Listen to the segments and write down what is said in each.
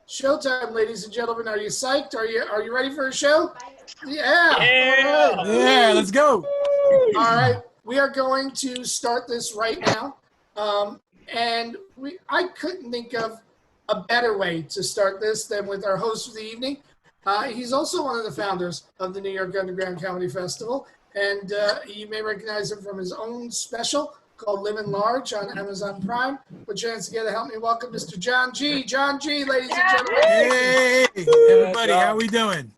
Showtime, ladies and gentlemen. Are you psyched? Are you ready for a show? Yeah. Yeah. All right. Yeah, let's go. All right. We are going to start this right now. And I couldn't think of a better way to start this than with our host for the evening. He's also one of the founders of the New York Underground Comedy Festival. And you may recognize him from his own special called Living Large on Amazon Prime. Put your hands together. Help me welcome Mr. John G. John G., ladies and gentlemen. Hey, everybody, how we doing?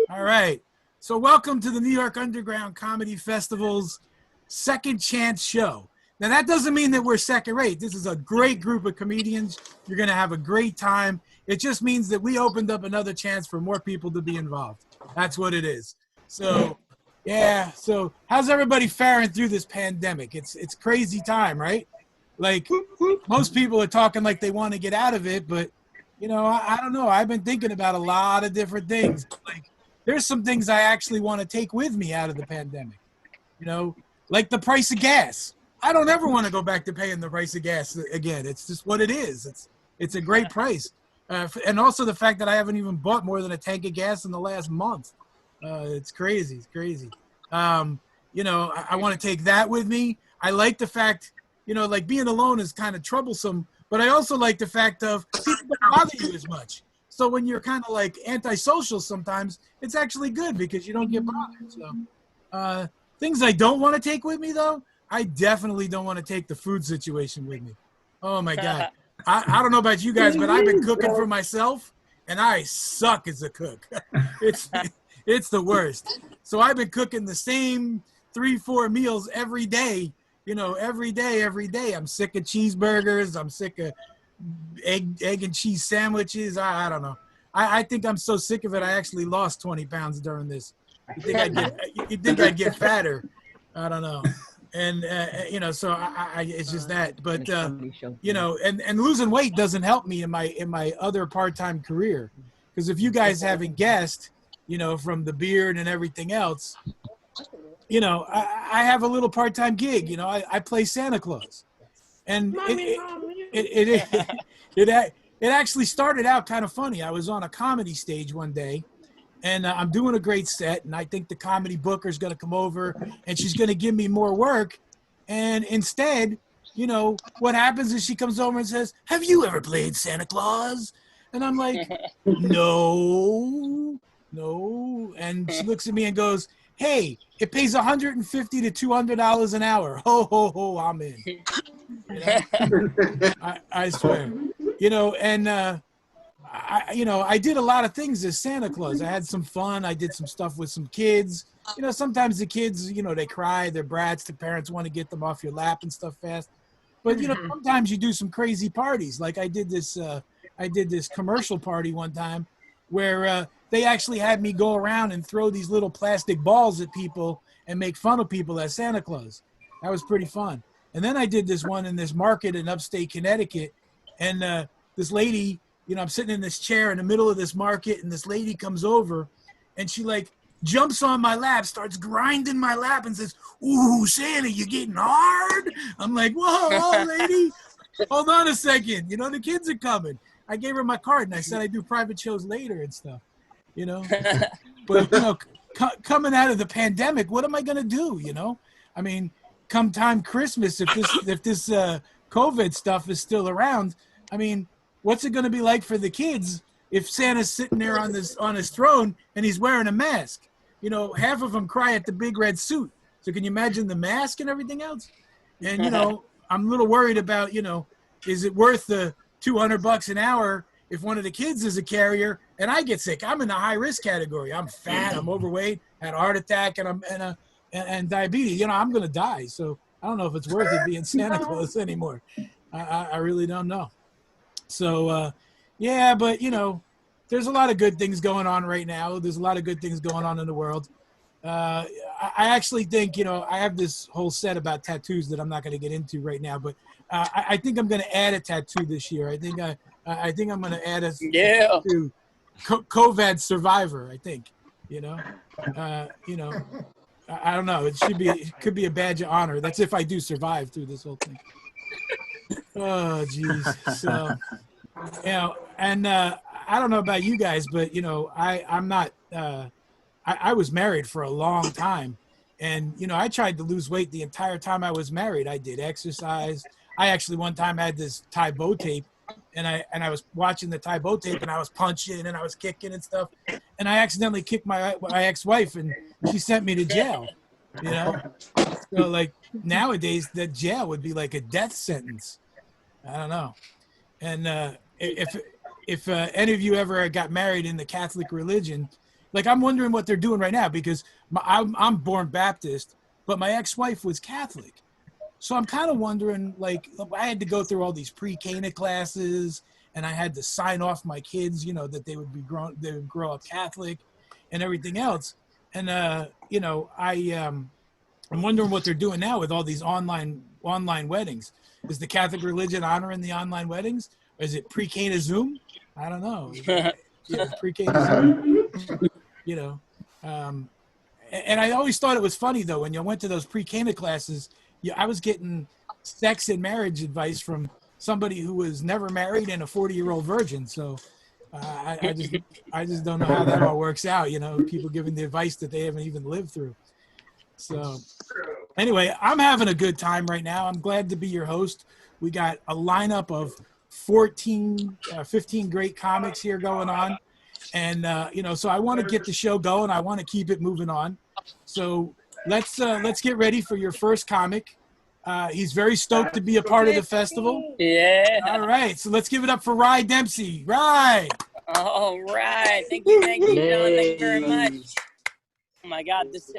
All right. So welcome to the New York Underground Comedy Festival's Second Chance show. Now, that doesn't mean that we're second rate. This is a great group of comedians. You're going to have a great time. It just means that we opened up another chance for more people to be involved. That's what it is. So, yeah. So how's everybody faring through this pandemic? It's crazy time, right? Like, most people are talking like they want to get out of it, but, you know, I don't know. I've been thinking about a lot of different things. Like, there's some things I actually want to take with me out of the pandemic, you know, like the price of gas. I don't ever want to go back to paying the price of gas again. It's just what it is. It's a great price. And also the fact that I haven't even bought more than a tank of gas in the last month. It's crazy. It's crazy. You know, I want to take that with me. I like the fact, you know, like being alone is kind of troublesome, but I also like the fact of people don't bother you as much. So when you're kind of like antisocial sometimes, it's actually good because you don't get bothered. So things I don't want to take with me, though, I definitely don't want to take the food situation with me. Oh, my God. I don't know about you guys, but I've been cooking for myself, and I suck as a cook. It's the worst. So I've been cooking the same 3-4 meals every day, you know, every day. I'm sick of cheeseburgers. I'm sick of egg and cheese sandwiches. I don't know. I think I'm so sick of it, I actually lost 20 pounds during this. You think I'd get fatter? I don't know. And, you know, so it's just that. But, you know, and losing weight doesn't help me in my other part-time career. Because if you guys haven't guessed, you know, from the beard and everything else, you know, I have a little part-time gig. You know, I play Santa Claus. And it actually started out kind of funny. I was on a comedy stage one day. And I'm doing a great set, and I think the comedy booker's going to come over, and she's going to give me more work. And instead, you know, what happens is she comes over and says, "Have you ever played Santa Claus?" And I'm like, no. And she looks at me and goes, "Hey, it pays $150 to $200 an hour. Ho, ho, ho, I'm in." You know? I swear. You know, and I did a lot of things as Santa Claus. I had some fun. I did some stuff with some kids. You know, sometimes the kids, you know, they cry, they're brats. The parents want to get them off your lap and stuff fast. But, you know, sometimes you do some crazy parties. Like I did this commercial party one time where they actually had me go around and throw these little plastic balls at people and make fun of people as Santa Claus. That was pretty fun. And then I did this one in this market in upstate Connecticut. And this lady, you know, I'm sitting in this chair in the middle of this market, and this lady comes over, and she like jumps on my lap, starts grinding my lap, and says, "Ooh, Santa, you getting hard?" I'm like, whoa, lady, hold on a second. You know, the kids are coming. I gave her my card, and I said I do private shows later and stuff, you know. But, you know, coming out of the pandemic, what am I going to do, you know? I mean, come time Christmas, if this COVID stuff is still around, I mean, what's it going to be like for the kids if Santa's sitting there on his throne and he's wearing a mask? You know, half of them cry at the big red suit. So can you imagine the mask and everything else? And, you know, I'm a little worried about, you know, is it worth the $200 an hour if one of the kids is a carrier and I get sick? I'm in the high risk category. I'm fat, I'm overweight, had a heart attack, and diabetes. You know, I'm going to die. So I don't know if it's worth it being Santa Claus anymore. I really don't know. So, yeah, but, you know, there's a lot of good things going on right now. There's a lot of good things going on in the world. I actually think, you know, I have this whole set about tattoos that I'm not going to get into right now, but I think I'm going to add a tattoo this year. I think I'm going to add a tattoo, COVID survivor, I think, you know. I don't know. It could be a badge of honor. That's if I do survive through this whole thing. Oh, geez. So, you know, and I don't know about you guys, but you know, I'm not. I was married for a long time, and you know, I tried to lose weight the entire time I was married. I did exercise. I actually one time had this Thai bow tape, and I was watching the Thai bow tape, and I was punching and I was kicking and stuff, and I accidentally kicked my ex-wife, and she sent me to jail. You know, so like nowadays, that jail would be like a death sentence. I don't know. And if any of you ever got married in the Catholic religion, like I'm wondering what they're doing right now because I'm born Baptist, but my ex-wife was Catholic. So I'm kind of wondering, like, I had to go through all these pre-Cana classes, and I had to sign off my kids, you know, that they would grow up Catholic, and everything else. And you know, I'm wondering what they're doing now with all these online weddings. Is the Catholic religion honoring the online weddings? Or is it pre-Cana Zoom? I don't know. Pre-Cana Zoom, you know. And I always thought it was funny though when you went to those pre-Cana classes. I was getting sex and marriage advice from somebody who was never married and a 40-year-old virgin. So I just don't know how that all works out. You know, people giving the advice that they haven't even lived through. So anyway, I'm having a good time right now. I'm glad to be your host. We got a lineup of 15 great comics here going on. And, you know, so I want to get the show going. I want to keep it moving on. So let's get ready for your first comic. He's very stoked to be a part of the festival. Yeah. All right. So let's give it up for Rye Dempsey. Rye. All right. Thank you, John. Thank you very much. Oh my God, this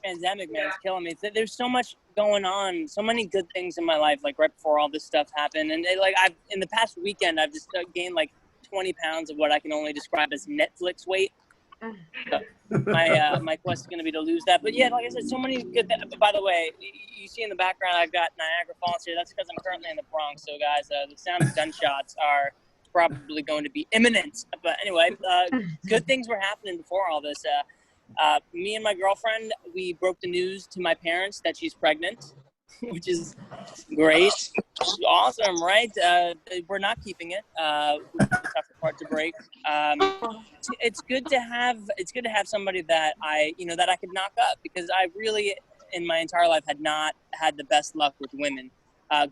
pandemic, man, is killing me. There's so much going on, so many good things in my life, like right before all this stuff happened. And in the past weekend, I've just gained like 20 pounds of what I can only describe as Netflix weight. So my quest is going to be to lose that. But yeah, like I said, so many good things. By the way, you see in the background, I've got Niagara Falls here. That's because I'm currently in the Bronx. So guys, the sound of gunshots are probably going to be imminent. But anyway, good things were happening before all this. Me and my girlfriend, we broke the news to my parents that she's pregnant, which is great. Awesome, right? We're not keeping it. It's a tough part to break. It's good to have somebody that I could knock up, because I really, in my entire life, had not had the best luck with women.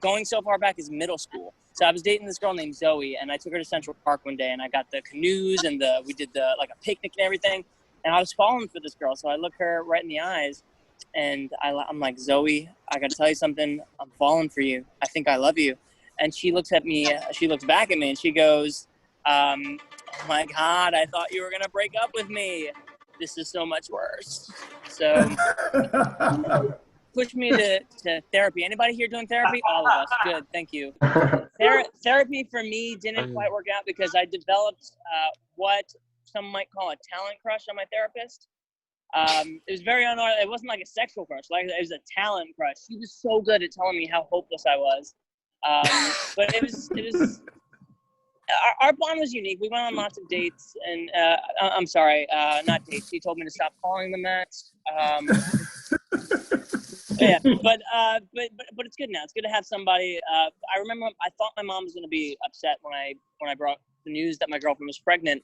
Going so far back as middle school. So I was dating this girl named Zoe, and I took her to Central Park one day, and I got the canoes, and we did a picnic and everything. And I was falling for this girl, so I look her right in the eyes, and I'm like, Zoe, I got to tell you something. I'm falling for you. I think I love you. And she looks at me. She looks back at me, and she goes, oh my God, I thought you were going to break up with me. This is so much worse. So push me to therapy. Anybody here doing therapy? All of us. Good. Thank you. Therapy for me didn't quite work out because I developed what some might call a talent crush on my therapist. It was very it wasn't like a sexual crush, like it was a talent crush. She was so good at telling me how hopeless I was. But it was our bond was unique. We went on lots of dates, and I'm sorry, not dates. She told me to stop calling them that. Yeah, but it's good now. It's good to have somebody. I remember I thought my mom was going to be upset when I brought the news that my girlfriend was pregnant.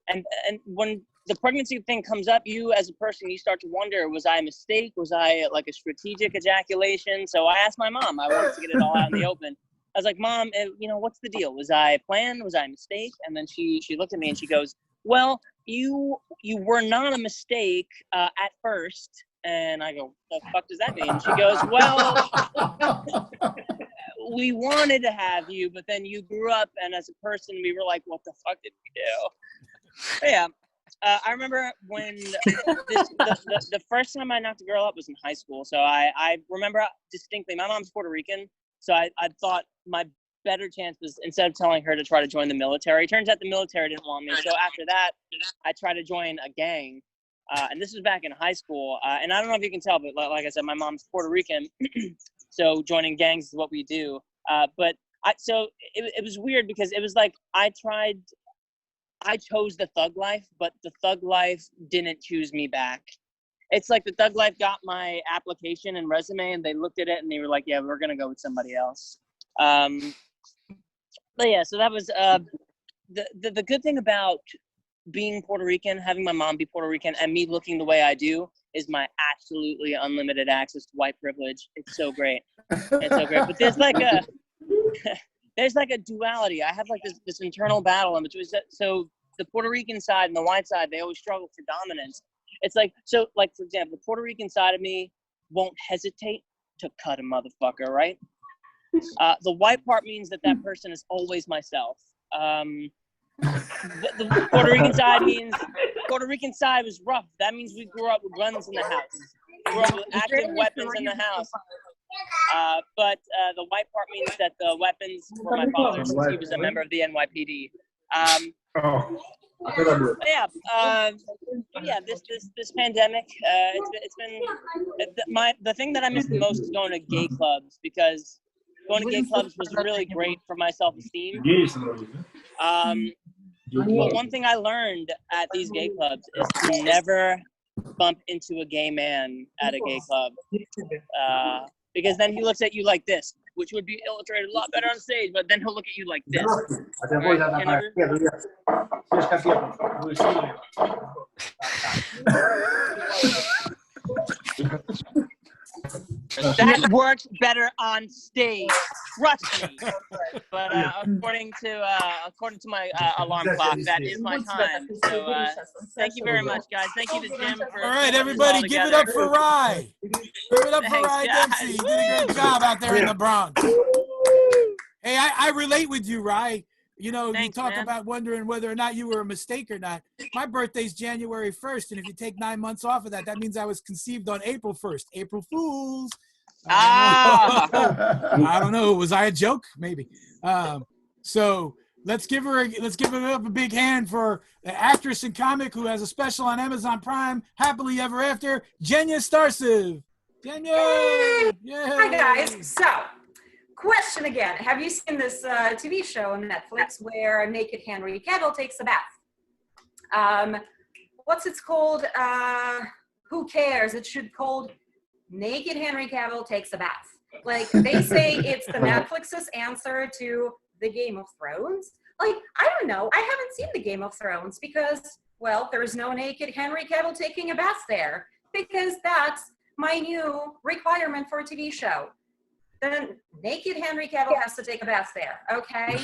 And when the pregnancy thing comes up, you as a person, you start to wonder, was I a mistake? Was I like a strategic ejaculation? So I asked my mom. I wanted to get it all out in the open. I was like, Mom, what's the deal? Was I planned? Was I a mistake? And then she looked at me and she goes, well, you were not a mistake at first. And I go, the fuck does that mean? And she goes, well, we wanted to have you, but then you grew up, and as a person, we were like, what the fuck did we do? But yeah, I remember when the first time I knocked a girl up was in high school. So I remember distinctly, my mom's Puerto Rican, so I thought my better chance was, instead of telling her to try to join the military, turns out the military didn't want me. So after that, I tried to join a gang. And this was back in high school. And I don't know if you can tell, but like I said, my mom's Puerto Rican. So joining gangs is what we do. But it was weird because it was like I chose the thug life, but the thug life didn't choose me back. It's like the thug life got my application and resume, and they looked at it and they were like, yeah, we're going to go with somebody else. But yeah, so that was the good thing about being Puerto Rican, having my mom be Puerto Rican, and me looking the way I do is my absolutely unlimited access to white privilege. It's so great. It's so great. But there's like a duality. I have like this internal battle in between. So the Puerto Rican side and the white side, they always struggle for dominance. It's like, so like, for example, the Puerto Rican side of me won't hesitate to cut a motherfucker, right? The white part means that person is always myself. The Puerto Rican side means Puerto Rican side was rough. That means we grew up with guns in the house. Grew up with active weapons in the house. But the white part means that the weapons were my father's since he was a member of the NYPD. This pandemic, it's been the thing that I miss the most is going to gay clubs, because going to gay clubs was really great for my self-esteem. But one thing I learned at these gay clubs is to never bump into a gay man at a gay club, because then he looks at you like this, which would be illustrated a lot better on stage, but then he'll look at you like this. Right? That works better on stage, trust me. But according to my alarm clock, that is my time. So thank you very much, guys. Thank you to Jim for. All right, everybody, give it up for Rye. Give it up for Rye Dempsey. You did a great job out there in the Bronx. Hey, I relate with you, Rye. You know, you talk about wondering whether or not you were a mistake or not. My birthday's January 1st, and if you take 9 months off of that, that means I was conceived on April 1st. April Fools. I don't know. Was I a joke? Maybe. So let's give her up a big hand for the actress and comic who has a special on Amazon Prime, Happily Ever After, Jenya Starcev. Jenya! Yay! Hi, guys. So, question again. Have you seen this TV show on Netflix where naked Henry Cavill takes a bath? What's it called? Who cares? It should called Naked Henry Cavill Takes a Bath. Like, they say it's the Netflix's answer to the Game of Thrones. Like, I don't know. I haven't seen the Game of Thrones because, well, there's no naked Henry Cavill taking a bath there, because that's my new requirement for a TV show. Then naked Henry Cavill has to take a bath there, okay?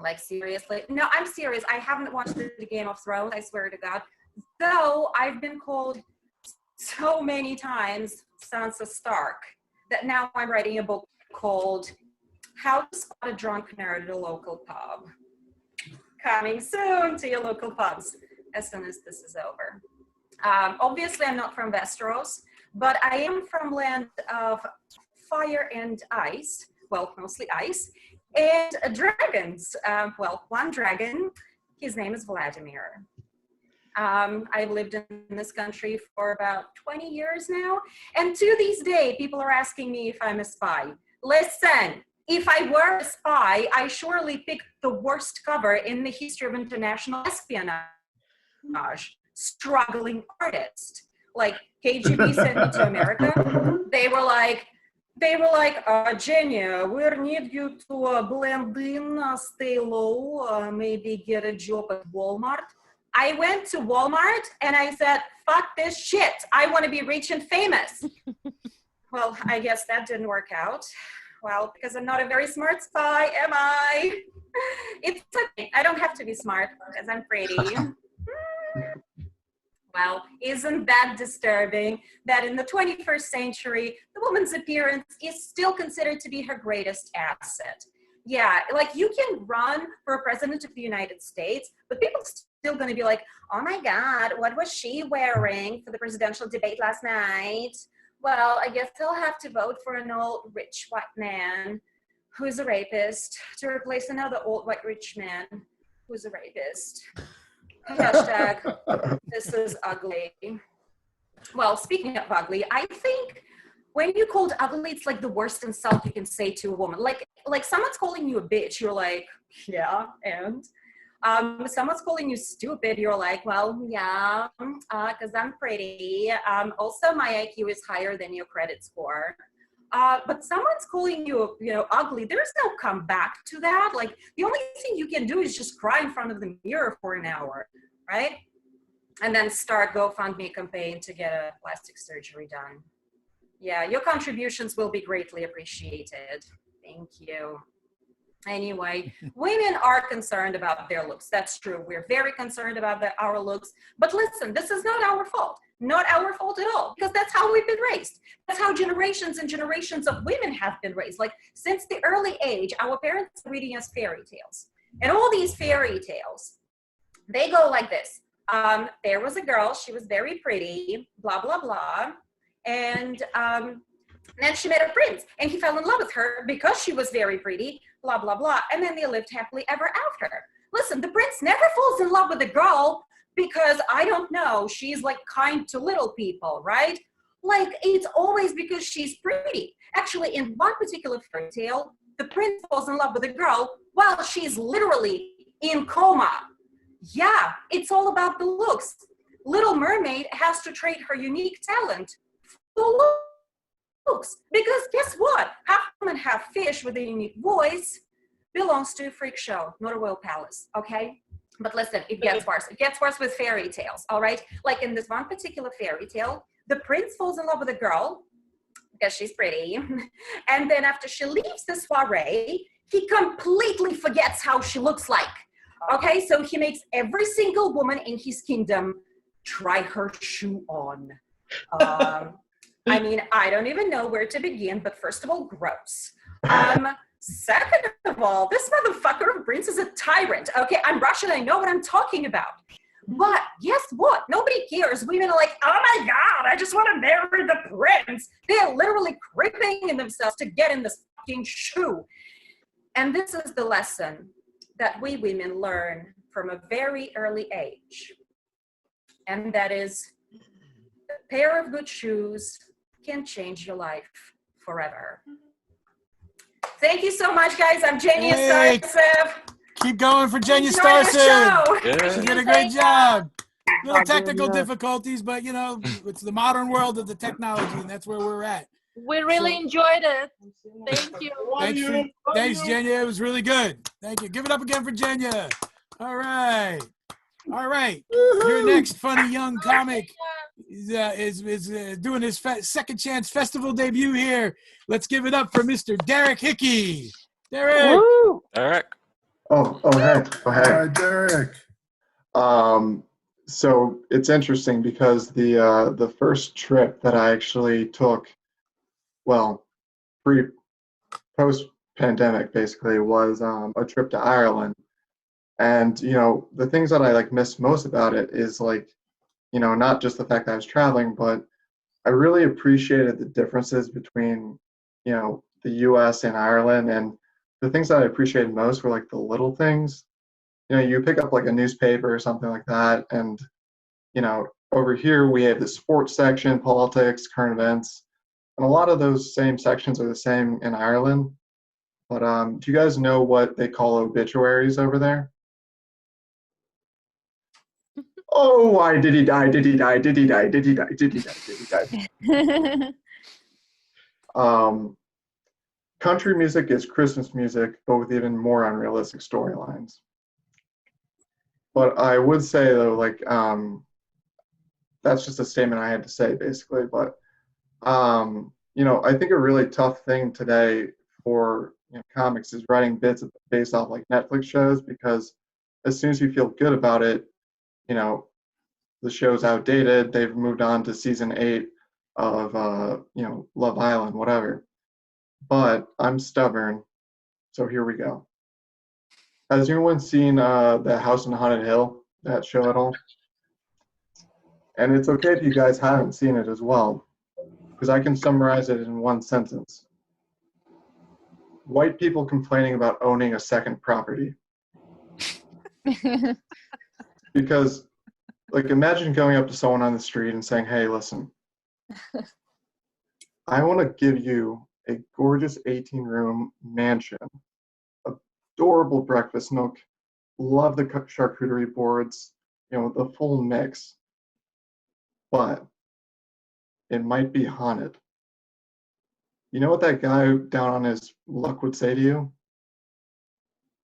Like, seriously? No, I'm serious. I haven't watched the Game of Thrones, I swear to God. Though I've been called so many times Sansa Stark that now I'm writing a book called How to Spot a Drunk Nerd at a Local Pub. Coming soon to your local pubs as soon as this is over. Obviously, I'm not from Westeros, but I am from land of fire and ice, well, mostly ice, and dragons. Well, one dragon, his name is Vladimir. I've lived in this country for about 20 years now, and to this day, people are asking me if I'm a spy. Listen, if I were a spy, I surely picked the worst cover in the history of international espionage. Struggling artist. Like, KGB sent me to America. They were like, Jenya, we need you to blend in, stay low, maybe get a job at Walmart. I went to Walmart and I said, fuck this shit. I want to be rich and famous. Well, I guess that didn't work out. Well, because I'm not a very smart spy, am I? It's okay. I don't have to be smart because I'm pretty. Well, isn't that disturbing that in the 21st century, the woman's appearance is still considered to be her greatest asset? Yeah, like, you can run for president of the United States, but people still going to be like, oh my God, what was she wearing for the presidential debate last night? Well, I guess I'll have to vote for an old rich white man who is a rapist to replace another old white rich man who's a rapist. Hashtag, this is ugly. Well, speaking of ugly, I think when you called ugly, it's like the worst insult you can say to a woman. Like someone's calling you a bitch, you're like, yeah, and someone's calling you stupid, you're like, well, yeah, because I'm pretty. Also, my IQ is higher than your credit score. But someone's calling you, ugly. There's no comeback to that. Like, the only thing you can do is just cry in front of the mirror for an hour, right? And then start GoFundMe campaign to get a plastic surgery done. Yeah, your contributions will be greatly appreciated. Thank you. Anyway, women are concerned about their looks. That's true. We're very concerned about our looks. But listen, this is not our fault. Not our fault at all, because that's how we've been raised. That's how generations and generations of women have been raised. Like, since the early age, our parents were reading us fairy tales. And all these fairy tales, they go like this. There was a girl, she was very pretty, blah, blah, blah. And then she met a prince, and he fell in love with her because she was very pretty, blah, blah, blah. And then they lived happily ever after. Listen, the prince never falls in love with a girl because, I don't know, she's like kind to little people, right? Like, it's always because she's pretty. Actually, in one particular fairy tale, the prince falls in love with a girl while she's literally in coma. Yeah, it's all about the looks. Little Mermaid has to trade her unique talent for looks. Because guess what? Half women have fish with a unique voice belongs to a freak show, not a royal palace, okay? But listen, it gets worse. It gets worse with fairy tales, all right? Like in this one particular fairy tale, the prince falls in love with a girl because she's pretty. And then after she leaves the soiree, he completely forgets how she looks like. Okay, so he makes every single woman in his kingdom try her shoe on. I mean, I don't even know where to begin, but first of all, gross. Second of all, this motherfucker prince is a tyrant. Okay, I'm Russian, I know what I'm talking about. But guess what? Nobody cares. Women are like, oh my God, I just want to marry the prince. They're literally creeping in themselves to get in this fucking shoe. And this is the lesson that we women learn from a very early age. And that is, a pair of good shoes can change your life forever. Thank you so much, guys. I'm Jenya Starcev. Keep going for Jenya Enjoy the Starcev. Yeah. She did a great job. Little technical difficulties, but it's the modern world of the technology, and that's where we're at. We really enjoyed it. Thank you. Thanks, Jenya. It was really good. Thank you. Give it up again for Jenya. All right. Your next funny young comic is doing his Second Chance Festival debut here. Let's give it up for Mr. Derek Hickey. Derek. Woo! Derek. Oh, hey. All right, Derek. So it's interesting because the first trip that I actually took, well, post-pandemic basically, was a trip to Ireland. And, the things that I miss most about it is not just the fact that I was traveling, but I really appreciated the differences between, the US and Ireland. And the things that I appreciated most were the little things. You pick up a newspaper or something like that. And, over here we have the sports section, politics, current events. And a lot of those same sections are the same in Ireland. But do you guys know what they call obituaries over there? Oh, why did he die? Did he die? Did he die? Did he die? Did he die? Did he die? Country music is Christmas music, but with even more unrealistic storylines. But I would say though, that's just a statement I had to say basically. But I think a really tough thing today for comics is writing bits based off Netflix shows, because as soon as you feel good about it, the show's outdated. They've moved on to season 8 of, Love Island, whatever. But I'm stubborn, so here we go. Has anyone seen the House on Haunted Hill, that show at all? And it's okay if you guys haven't seen it as well, because I can summarize it in one sentence. White people complaining about owning a second property. Because imagine going up to someone on the street and saying, hey, listen, I want to give you a gorgeous 18-room mansion, adorable breakfast nook, love the charcuterie boards, the full mix, but it might be haunted. you know what that guy down on his luck would say to you?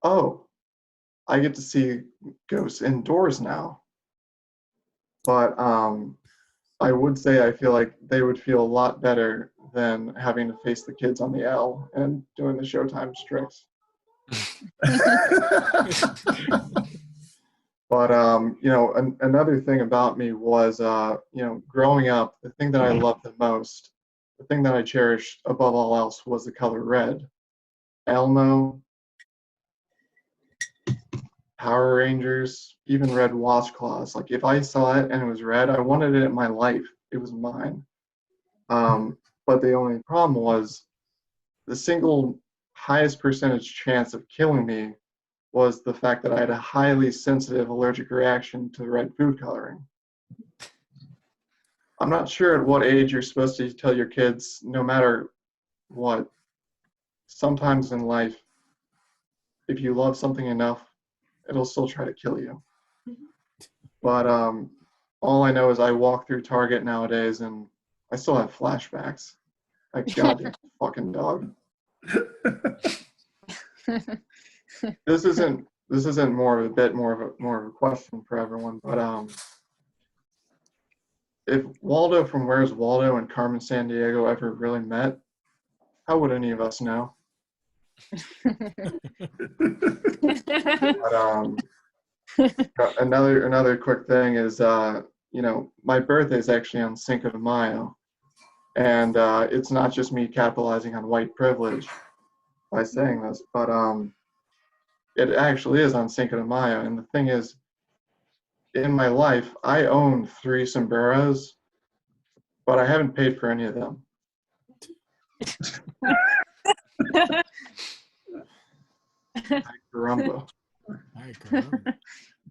Oh, I get to see ghosts indoors now. But I would say I feel like they would feel a lot better than having to face the kids on the L and doing the Showtime tricks. But another thing about me was, growing up, the thing that I loved the most, the thing that I cherished above all else was the color red. Elmo, Power Rangers, even red washcloths. Like if I saw it and it was red, I wanted it in my life. It was mine. But the only problem was the single highest percentage chance of killing me was the fact that I had a highly sensitive allergic reaction to red food coloring. I'm not sure at what age you're supposed to tell your kids, no matter what, sometimes in life, if you love something enough, it'll still try to kill you. But all I know is I walk through Target nowadays and I still have flashbacks. Like, goddamn fucking dog. This isn't more of a question for everyone, but if Waldo from Where's Waldo and Carmen Sandiego ever really met, how would any of us know? But another quick thing is, my birthday is actually on Cinco de Mayo, and it's not just me capitalizing on white privilege by saying this, but it actually is on Cinco de Mayo. And the thing is, in my life, I own 3 sombreros, but I haven't paid for any of them. Ay, caramba.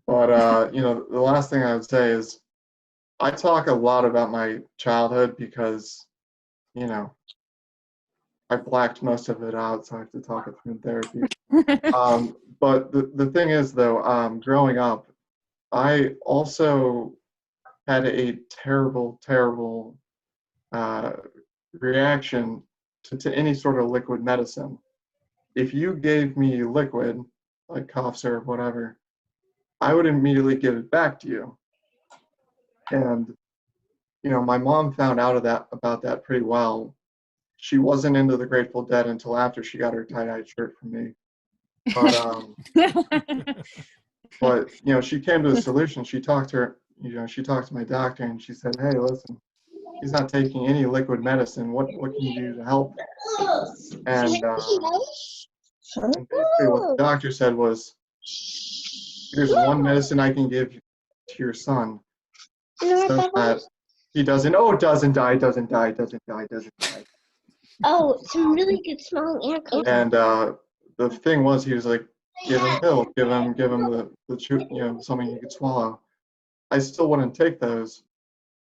But, the last thing I would say is I talk a lot about my childhood because, I blacked most of it out, so I have to talk it through in therapy. But the thing is, though, growing up, I also had a terrible, terrible reaction to any sort of liquid medicine. If you gave me liquid, like cough syrup, whatever, I would immediately give it back to you. And, my mom found out about that pretty well. She wasn't into the Grateful Dead until after she got her tie-dye shirt from me. But, she came to a solution. She talked to my doctor and she said, hey, listen, he's not taking any liquid medicine. What can you do to help? And basically what the doctor said was, here's one medicine I can give to your son so that he doesn't die. Oh, some really good smelling air comes. And the thing was, he was like, give him pills, give him the chew, something he could swallow. I still wouldn't take those.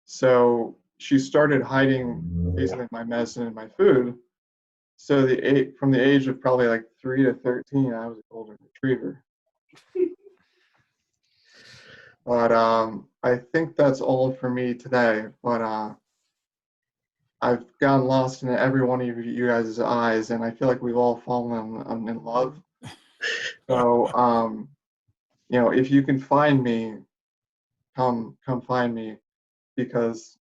So she started hiding basically my medicine and my food. So from the age of probably like 3 to 13, I was a golden retriever. But I think that's all for me today. But I've gotten lost in every one of you guys' eyes, and I feel like we've all fallen in love. So, if you can find me, come find me, because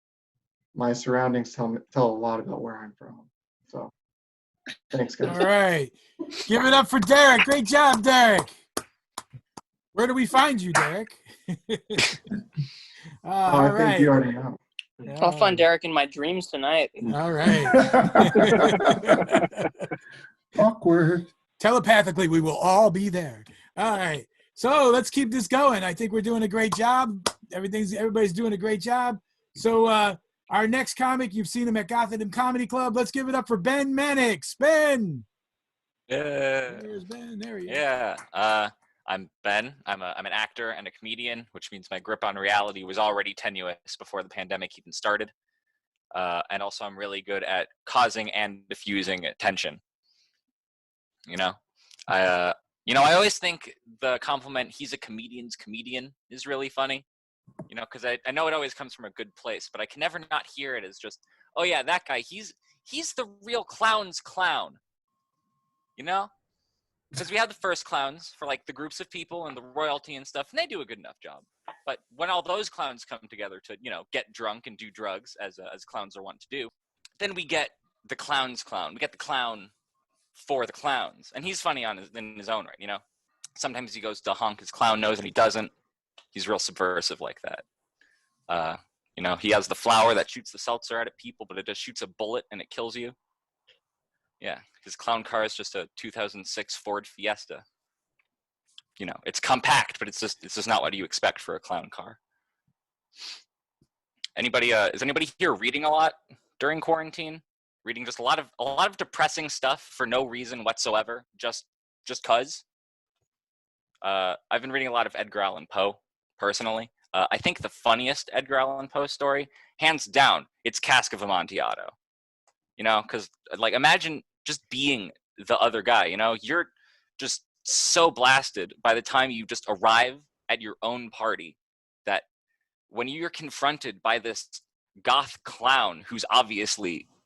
my surroundings tell a lot about where I'm from. So, thanks, guys. All right. Give it up for Derek. Great job, Derek. Where do we find you, Derek? I think you already know. I'll find Derek in my dreams tonight. All right. Awkward. Telepathically, we will all be there. All right. So let's keep this going. I think we're doing a great job. Everybody's doing a great job. So our next comic, you've seen him at Gotham Comedy Club. Let's give it up for Ben Mannix. Ben. Yeah. There's Ben. There he is. Yeah. I'm Ben. I'm an actor and a comedian, which means my grip on reality was already tenuous before the pandemic even started. And also I'm really good at causing and diffusing tension. I always think the compliment, he's a comedian's comedian, is really funny, because I know it always comes from a good place, but I can never not hear it as just, oh yeah, that guy, he's he's the real clown's clown. You know? Because we had the first clowns for like the groups of people and the royalty and stuff, and they do a good enough job. But when all those clowns come together to, you know, get drunk and do drugs, as clowns are wont to do, then we get the clown's clown. We get the clown for the clowns, and he's funny in his own right. You know, sometimes he goes to honk his clown nose and he doesn't. He's real subversive like that. You know, he has the flower that shoots the seltzer out at people, but it just shoots a bullet and it kills you. Yeah, his clown car is just a 2006 Ford Fiesta. You know, it's compact, but it's just not what you expect for a clown car. Anybody? Is anybody here reading a lot during quarantine? Reading just a lot of depressing stuff for no reason whatsoever, just cause. I've been reading a lot of Edgar Allan Poe personally. I think the funniest Edgar Allan Poe story, hands down, it's Cask of Amontillado. You know, because like imagine just being the other guy. You know, you're just so blasted by the time you just arrive at your own party that when you're confronted by this goth clown who's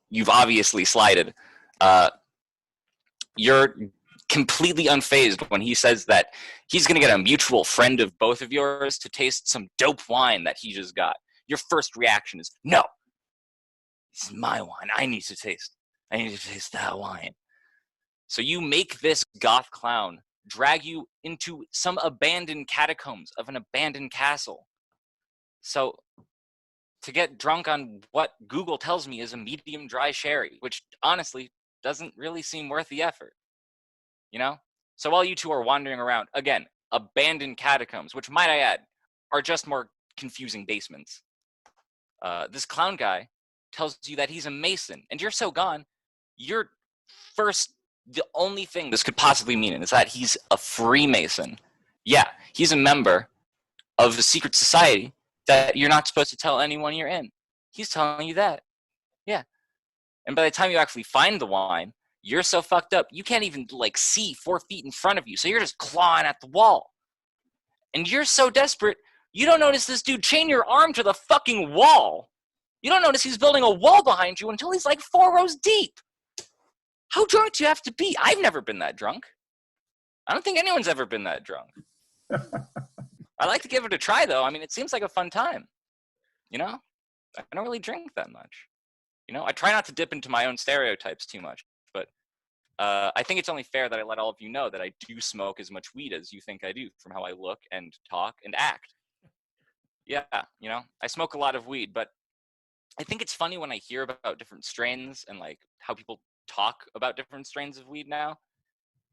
you've obviously slighted, you're completely unfazed when he says that he's going to get a mutual friend of both of yours to taste some dope wine that he just got. Your first reaction is, no, this is my wine. I need to taste that wine. So you make this goth clown drag you into some abandoned catacombs of an abandoned castle. So to get drunk on what Google tells me is a medium dry sherry, which honestly doesn't really seem worth the effort. You know? So while you two are wandering around, again, abandoned catacombs, which might I add, are just more confusing basements. This clown guy tells you that he's a Mason, and you're so gone, the only thing this could possibly mean is that he's a Freemason. Yeah, he's a member of the secret society that you're not supposed to tell anyone you're in. He's telling you that. Yeah. And by the time you actually find the wine, you're so fucked up, you can't even like see 4 feet in front of you. So you're just clawing at the wall. And you're so desperate, you don't notice this dude chain your arm to the fucking wall. You don't notice he's building a wall behind you until he's like 4 rows deep. How drunk do you have to be? I've never been that drunk. I don't think anyone's ever been that drunk. I like to give it a try, though. I mean, it seems like a fun time. You know? I don't really drink that much. You know? I try not to dip into my own stereotypes too much. But I think it's only fair that I let all of you know that I do smoke as much weed as you think I do from how I look and talk and act. Yeah, you know? I smoke a lot of weed, but I think it's funny when I hear about different strains and, like, how people talk about different strains of weed now,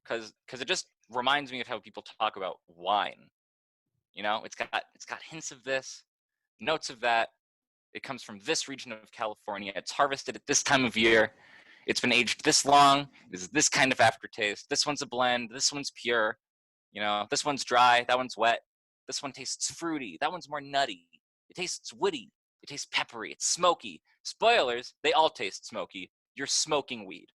because it just reminds me of how people talk about wine. You know, it's got hints of this, notes of that. It comes from this region of California. It's harvested at this time of year. It's been aged this long. There's this kind of aftertaste. This one's a blend. This one's pure. You know, this one's dry. That one's wet. This one tastes fruity. That one's more nutty. It tastes woody. It tastes peppery. It's smoky. Spoilers, they all taste smoky. You're smoking weed.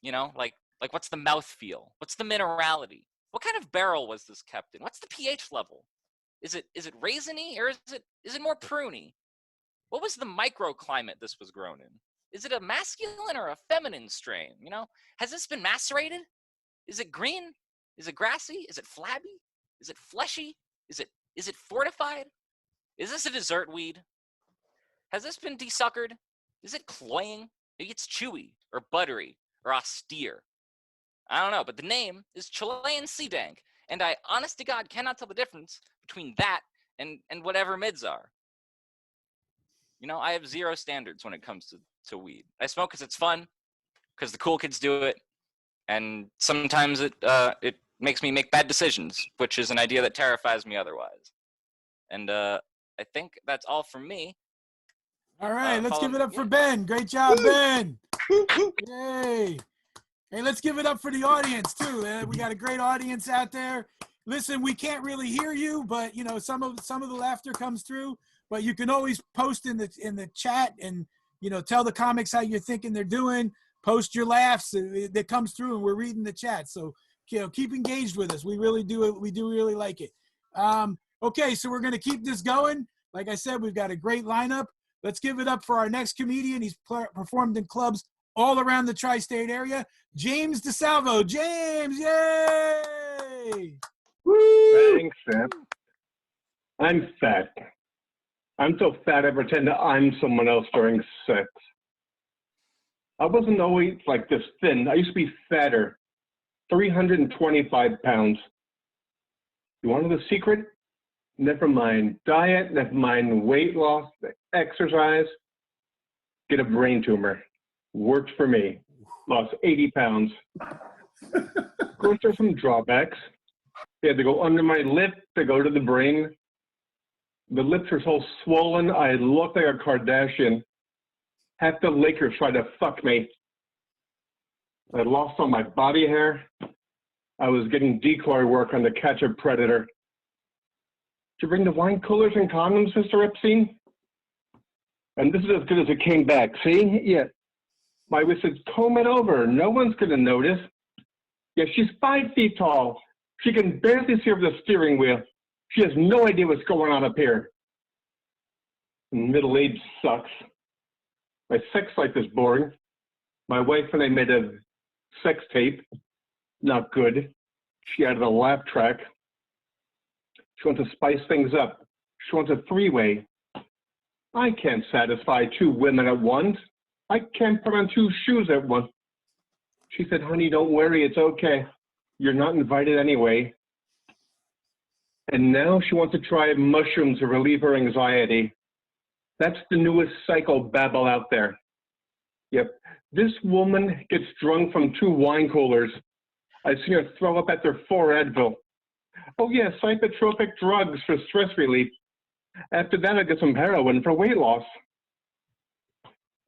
You know, like what's the mouthfeel? What's the minerality? What kind of barrel was this kept in? What's the pH level? Is it raisiny or is it more pruny? What was the microclimate this was grown in? Is it a masculine or a feminine strain? You know, has this been macerated? Is it green? Is it grassy? Is it flabby? Is it fleshy? Is it fortified? Is this a dessert weed? Has this been desuckered? Is it cloying? Maybe it's chewy or buttery or austere. I don't know, but the name is Chilean Sea Dank, and I, honest to God, cannot tell the difference between that and whatever mids are. You know, I have zero standards when it comes to weed. I smoke because it's fun, because the cool kids do it, and sometimes it makes me make bad decisions, which is an idea that terrifies me otherwise. And I think that's all from me. All right, let's give it up for Ben. Great job, Ben. Yay. Hey, let's give it up for the audience, too. We got a great audience out there. Listen, we can't really hear you, but, you know, some of the laughter comes through. But you can always post in the chat and, you know, tell the comics how you're thinking they're doing. Post your laughs that comes through, and we're reading the chat. So, you know, keep engaged with us. We really do it. We do really like it. Okay, so we're going to keep this going. Like I said, we've got a great lineup. Let's give it up for our next comedian. He's performed in clubs all around the tri-state area. James DeSalvo. James, yay! Thanks, Sam. I'm fat. I'm so fat I pretend that I'm someone else during sex. I wasn't always like this thin. I used to be fatter, 325 pounds. You want to know the secret? Never mind diet, never mind weight loss, exercise. Get a brain tumor. Worked for me. Lost 80 pounds. Of course, there's some drawbacks. They had to go under my lip to go to the brain. The lips are so swollen, I look like a Kardashian. Half the Lakers tried to fuck me. I lost all my body hair. I was getting decoy work on To Catch a Predator. Did you bring the wine coolers and condoms, Mr. Epstein? And this is as good as it came back, see? Yeah. My wish is comb it over. No one's going to notice. Yeah, she's 5 feet tall. She can barely see over the steering wheel. She has no idea what's going on up here. Middle age sucks. My sex life is boring. My wife and I made a sex tape. Not good. She added a laugh track. She wants to spice things up. She wants a three-way. I can't satisfy 2 women at once. I can't put on 2 shoes at once. She said, honey, don't worry, it's okay. You're not invited anyway. And now she wants to try mushrooms to relieve her anxiety. That's the newest psychobabble out there. Yep, this woman gets drunk from 2 wine coolers. I've seen her throw up after 4 Advil. Oh yeah, psychotropic drugs for stress relief. After that, I get some heroin for weight loss.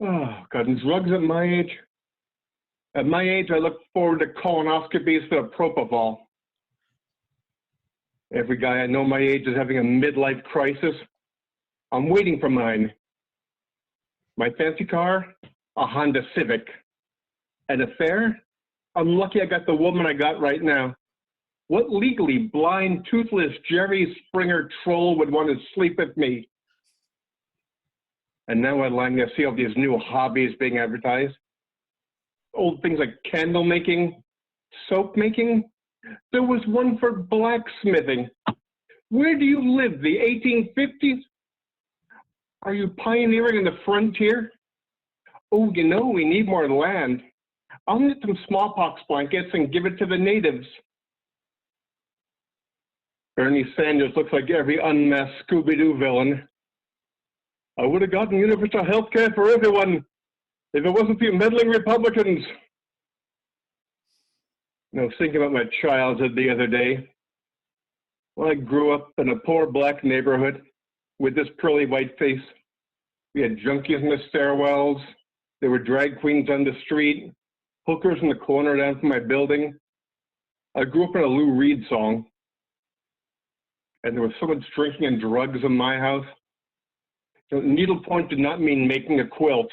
Oh God, and drugs at my age? At my age, I look forward to colonoscopies for the propofol. Every guy I know my age is having a midlife crisis. I'm waiting for mine. My fancy car? A Honda Civic. An affair? I'm lucky I got the woman I got right now. What legally blind, toothless Jerry Springer troll would want to sleep with me? And now I see all these new hobbies being advertised. Old things like candle making, soap making. There was one for blacksmithing. Where do you live, the 1850s? Are you pioneering in the frontier? Oh, you know, we need more land. I'll knit some smallpox blankets and give it to the natives. Bernie Sanders looks like every unmasked Scooby-Doo villain. I would have gotten universal health care for everyone if it wasn't for you meddling Republicans. I was thinking about my childhood the other day. Well, I grew up in a poor black neighborhood with this pearly white face. We had junkies in the stairwells. There were drag queens on the street, hookers in the corner down from my building. I grew up in a Lou Reed song. And there was so much drinking and drugs in my house. So needlepoint did not mean making a quilt.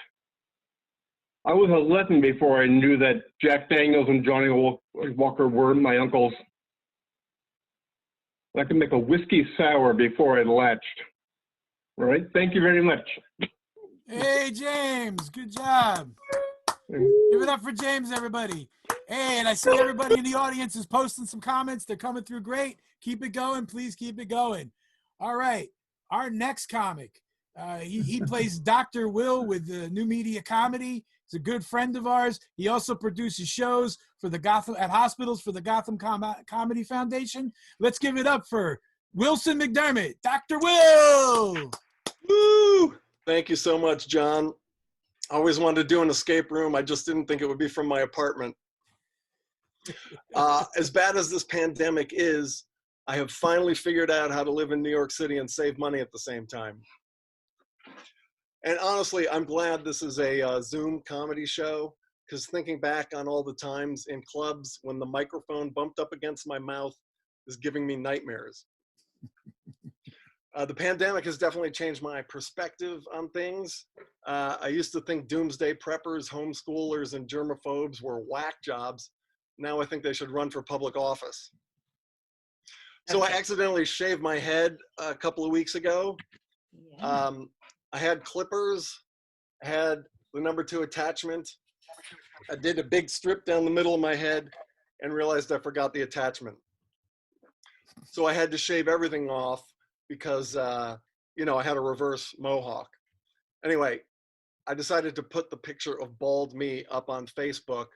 I was 11 before I knew that Jack Daniels and Johnny Walker were my uncles. I could make a whiskey sour before I latched. All right, thank you very much. Hey, James, good job. Give it up for James, everybody. Hey, and I see everybody in the audience is posting some comments. They're coming through great. Keep it going. Please keep it going. All right, our next comic. He plays Dr. Will with the New Media Comedy. He's a good friend of ours. He also produces shows for the at hospitals for the Gotham Comedy Foundation. Let's give it up for Wilson McDermott. Dr. Will! Woo! Thank you so much, John. I always wanted to do an escape room. I just didn't think it would be from my apartment. As bad as this pandemic is, I have finally figured out how to live in New York City and save money at the same time. And honestly, I'm glad this is a Zoom comedy show, because thinking back on all the times in clubs when the microphone bumped up against my mouth is giving me nightmares. The pandemic has definitely changed my perspective on things. I used to think doomsday preppers, homeschoolers, and germaphobes were whack jobs. Now I think they should run for public office. So I accidentally shaved my head a couple of weeks ago. I had clippers, I had the number 2 attachment. I did a big strip down the middle of my head and realized I forgot the attachment. So I had to shave everything off because, you know, I had a reverse mohawk. Anyway, I decided to put the picture of bald me up on Facebook,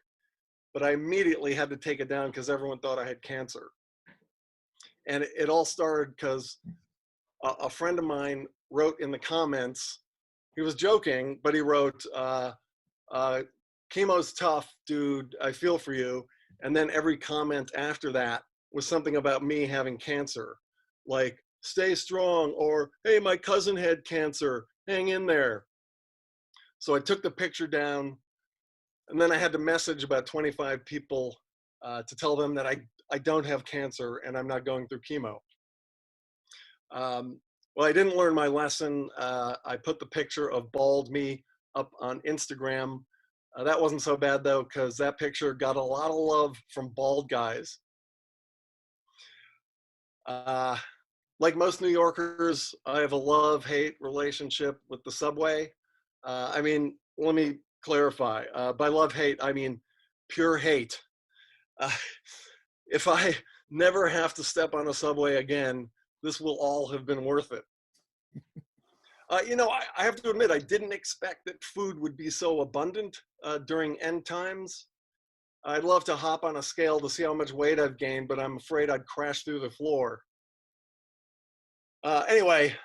but I immediately had to take it down because everyone thought I had cancer. And it all started because a friend of mine wrote in the comments, he was joking, but he wrote, chemo's tough, dude, I feel for you. And then every comment after that was something about me having cancer, like, stay strong, or, hey, my cousin had cancer, hang in there. So I took the picture down, and then I had to message about 25 people to tell them that I don't have cancer and I'm not going through chemo. Well, I didn't learn my lesson. I put the picture of bald me up on Instagram. That wasn't so bad though, because that picture got a lot of love from bald guys. Like most New Yorkers, I have a love-hate relationship with the subway. I mean, let me clarify. By love-hate, I mean pure hate. If I never have to step on a subway again, this will all have been worth it. You know, I have to admit, I didn't expect that food would be so abundant during end times. I'd love to hop on a scale to see how much weight I've gained, but I'm afraid I'd crash through the floor. Anyway,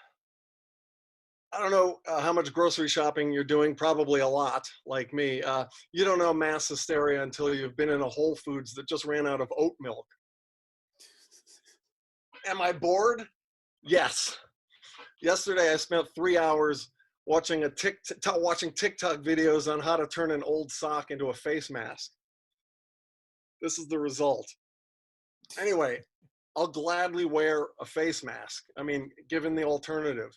I don't know how much grocery shopping you're doing, probably a lot, like me. You don't know mass hysteria until you've been in a Whole Foods that just ran out of oat milk. Am I bored? Yes. Yesterday, I spent 3 hours watching TikTok videos on how to turn an old sock into a face mask. This is the result. Anyway, I'll gladly wear a face mask. I mean, given the alternative.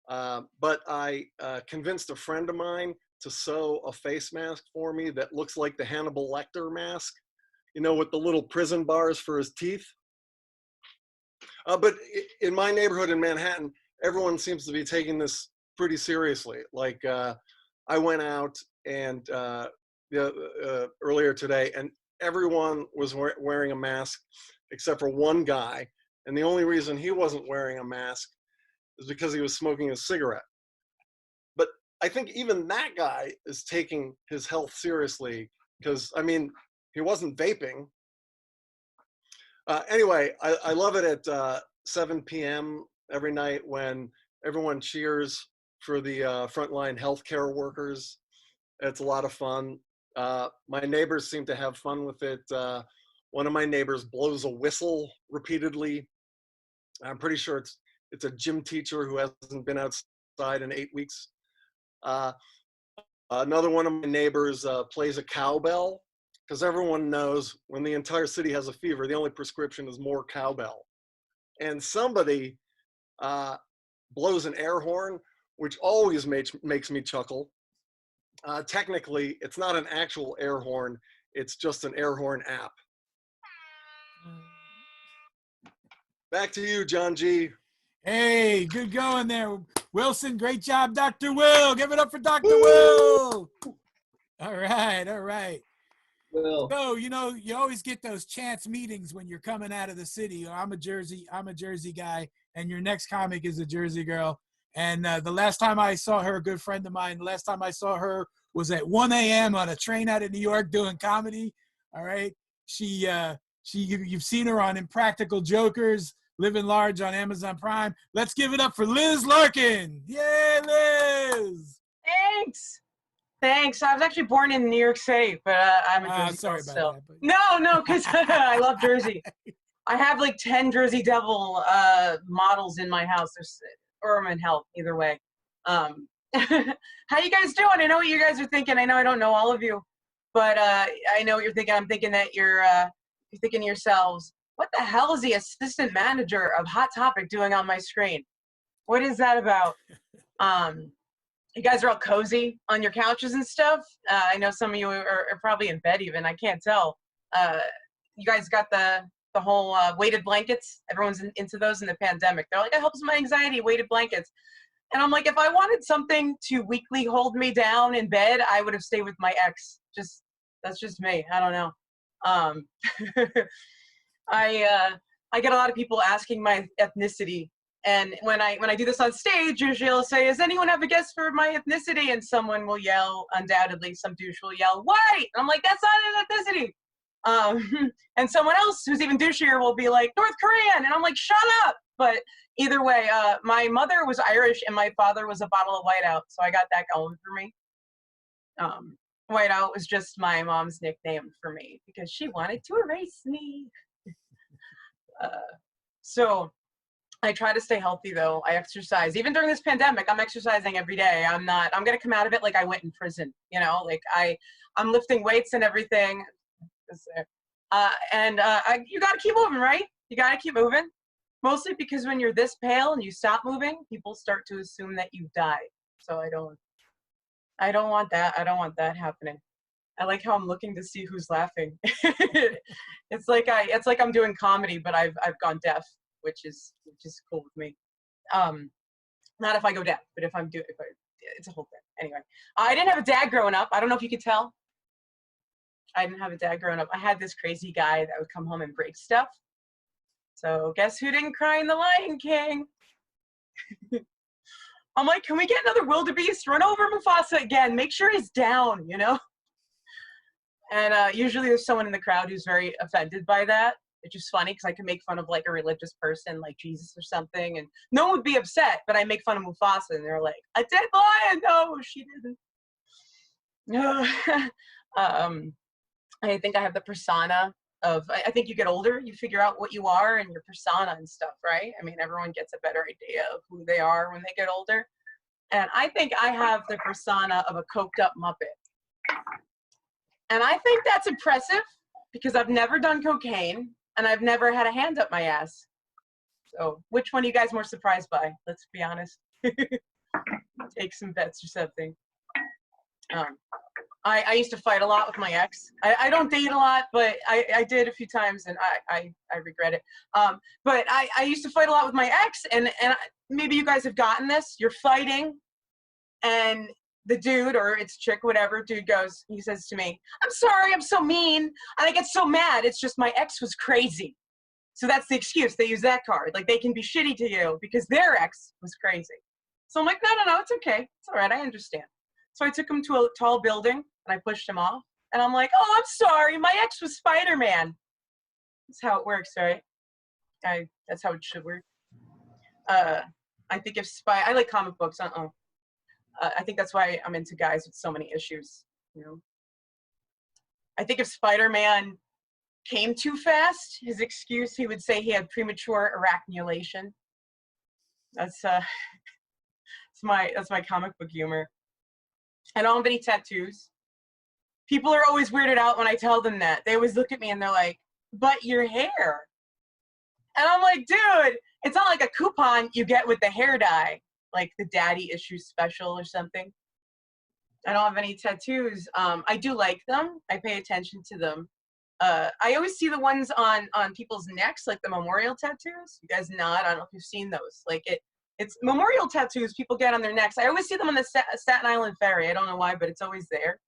But I convinced a friend of mine to sew a face mask for me that looks like the Hannibal Lecter mask, you know, with the little prison bars for his teeth. But in my neighborhood in Manhattan, everyone seems to be taking this pretty seriously. Like I went out and earlier today, and everyone was wearing a mask except for one guy. And the only reason he wasn't wearing a mask is because he was smoking a cigarette. But I think even that guy is taking his health seriously because, I mean, he wasn't vaping. Anyway, I love it at 7 p.m. every night when everyone cheers for the frontline healthcare workers. It's a lot of fun. My neighbors seem to have fun with it. One of my neighbors blows a whistle repeatedly. I'm pretty sure it's a gym teacher who hasn't been outside in 8 weeks. Another one of my neighbors plays a cowbell, because everyone knows when the entire city has a fever, the only prescription is more cowbell. And somebody blows an air horn, which always makes me chuckle. Technically, it's not an actual air horn, it's just an air horn app. Back to you, John G. Hey, good going there, Wilson. Great job, Dr. Will. Give it up for Dr. Will. All right, all right. Will. So, you know, you always get those chance meetings when you're coming out of the city. I'm a Jersey guy, and your next comic is a Jersey girl. And the last time I saw her, a good friend of mine, the last time I saw her was at 1 a.m. on a train out of New York doing comedy. All right. You've seen her on Impractical Jokers, Living Large on Amazon Prime. Let's give it up for Liz Larkin. Yay, Liz. Thanks. I was actually born in New York City, but I'm a Jersey sorry girl about still. that, but... No, because I love Jersey. I have like 10 Jersey Devil models in my house, or I'm in hell, either way. How you guys doing? I know what you guys are thinking. I know I don't know all of you, but I know what you're thinking. I'm thinking that you're thinking to yourselves, what the hell is the assistant manager of Hot Topic doing on my screen? What is that about? You guys are all cozy on your couches and stuff. I know some of you are probably in bed even. I can't tell. You guys got the whole weighted blankets. Everyone's into those in the pandemic. They're like, it helps my anxiety, weighted blankets. And I'm like, if I wanted something to weekly hold me down in bed, I would have stayed with my ex. That's just me. I don't know. I get a lot of people asking my ethnicity, and when I do this on stage, usually I'll say, "Does anyone have a guess for my ethnicity?" And someone will yell, undoubtedly, some douche will yell, "White!" And I'm like, "That's not an ethnicity." And someone else who's even douchier will be like, "North Korean," and I'm like, "Shut up!" But either way, my mother was Irish and my father was a bottle of Whiteout, so I got that going for me. Whiteout was just my mom's nickname for me because she wanted to erase me. So I try to stay healthy though. I exercise. Even during this pandemic, I'm exercising every day. I'm gonna come out of it like I went in prison, you know, like I'm lifting weights and everything. You gotta keep moving, right? You gotta keep moving. Mostly because when you're this pale and you stop moving, people start to assume that you died. So I don't want that. I don't want that happening. I like how I'm looking to see who's laughing. It's like I'm doing comedy, but I've gone deaf, which is cool with me. Not if I go deaf, but if it's a whole thing. Anyway, I didn't have a dad growing up. I don't know if you could tell. I didn't have a dad growing up. I had this crazy guy that would come home and break stuff. So guess who didn't cry in The Lion King? I'm like, can we get another wildebeest? Run over Mufasa again. Make sure he's down, you know? And usually there's someone in the crowd who's very offended by that, which is funny because I can make fun of like a religious person like Jesus or something, and no one would be upset, but I make fun of Mufasa and they're like, a dead lion. No, she didn't. No. I think I have the persona of, I think you get older, you figure out what you are and your persona and stuff, right? I mean, everyone gets a better idea of who they are when they get older. And I think I have the persona of a coked up Muppet. And I think that's impressive because I've never done cocaine and I've never had a hand up my ass. So which one are you guys more surprised by? Let's be honest. Take some bets or something. I used to fight a lot with my ex. I don't date a lot, but I did a few times and I regret it. But I used to fight a lot with my ex, and maybe you guys have gotten this. You're fighting and the dude, or it's chick, whatever, dude goes, he says to me, "I'm sorry, I'm so mean." And I get so mad. It's just my ex was crazy. So that's the excuse. They use that card. Like they can be shitty to you because their ex was crazy. So I'm like, no, it's okay. It's all right. I understand. So I took him to a tall building and I pushed him off. And I'm like, "Oh, I'm sorry. My ex was Spider-Man." That's how it works, right? That's how it should work. I think I like comic books. I think that's why I'm into guys with so many issues, you know. I think if Spider-Man came too fast, his excuse, he would say he had premature arachnulation. That's my comic book humor. I don't have any tattoos. People are always weirded out when I tell them that. They always look at me and they're like, "But your hair." And I'm like, dude, it's not like a coupon you get with the hair dye, like the daddy issue special or something. I don't have any tattoos. I do like them. I pay attention to them. I always see the ones on people's necks, like the memorial tattoos. You guys nod. I don't know if you've seen those. Like it's memorial tattoos people get on their necks. I always see them on the Staten Island Ferry. I don't know why, but it's always there.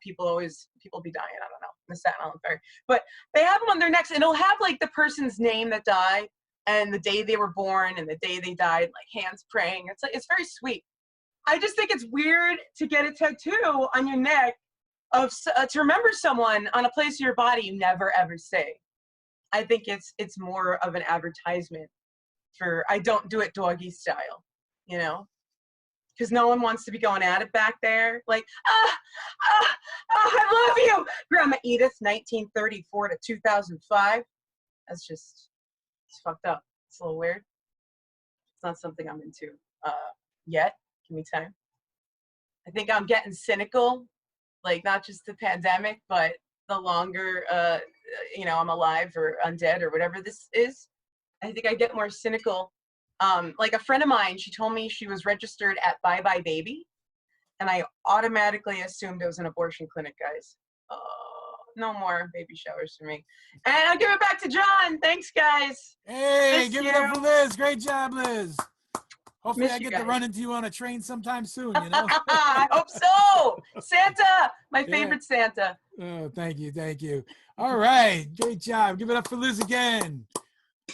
People be dying. I don't know, the Staten Island Ferry. But they have them on their necks, and it'll have like the person's name that died and the day they were born and the day they died, like hands praying. It's very sweet. I just think it's weird to get a tattoo on your neck to remember someone on a place of your body you never ever say. I think it's more of an advertisement for, I don't do it doggy style, you know, because no one wants to be going at it back there. Like, I love you, Grandma Edith, 1934 to 2005. That's just, it's fucked up. It's a little weird. It's not something I'm into yet. Give me time. I think I'm getting cynical, like not just the pandemic, but the longer, I'm alive or undead or whatever this is. I think I get more cynical. Like a friend of mine, she told me she was registered at Bye Bye Baby, and I automatically assumed it was an abortion clinic, guys. No more baby showers for me. And I'll give it back to John. Thanks, guys. Hey, give it up for Liz. Great job, Liz. Hopefully Miss I you get to guys. run into you on a train sometime soon, you know? I hope so. Santa, my favorite Santa. Oh, thank you. Thank you. All right. Great job. Give it up for Liz again.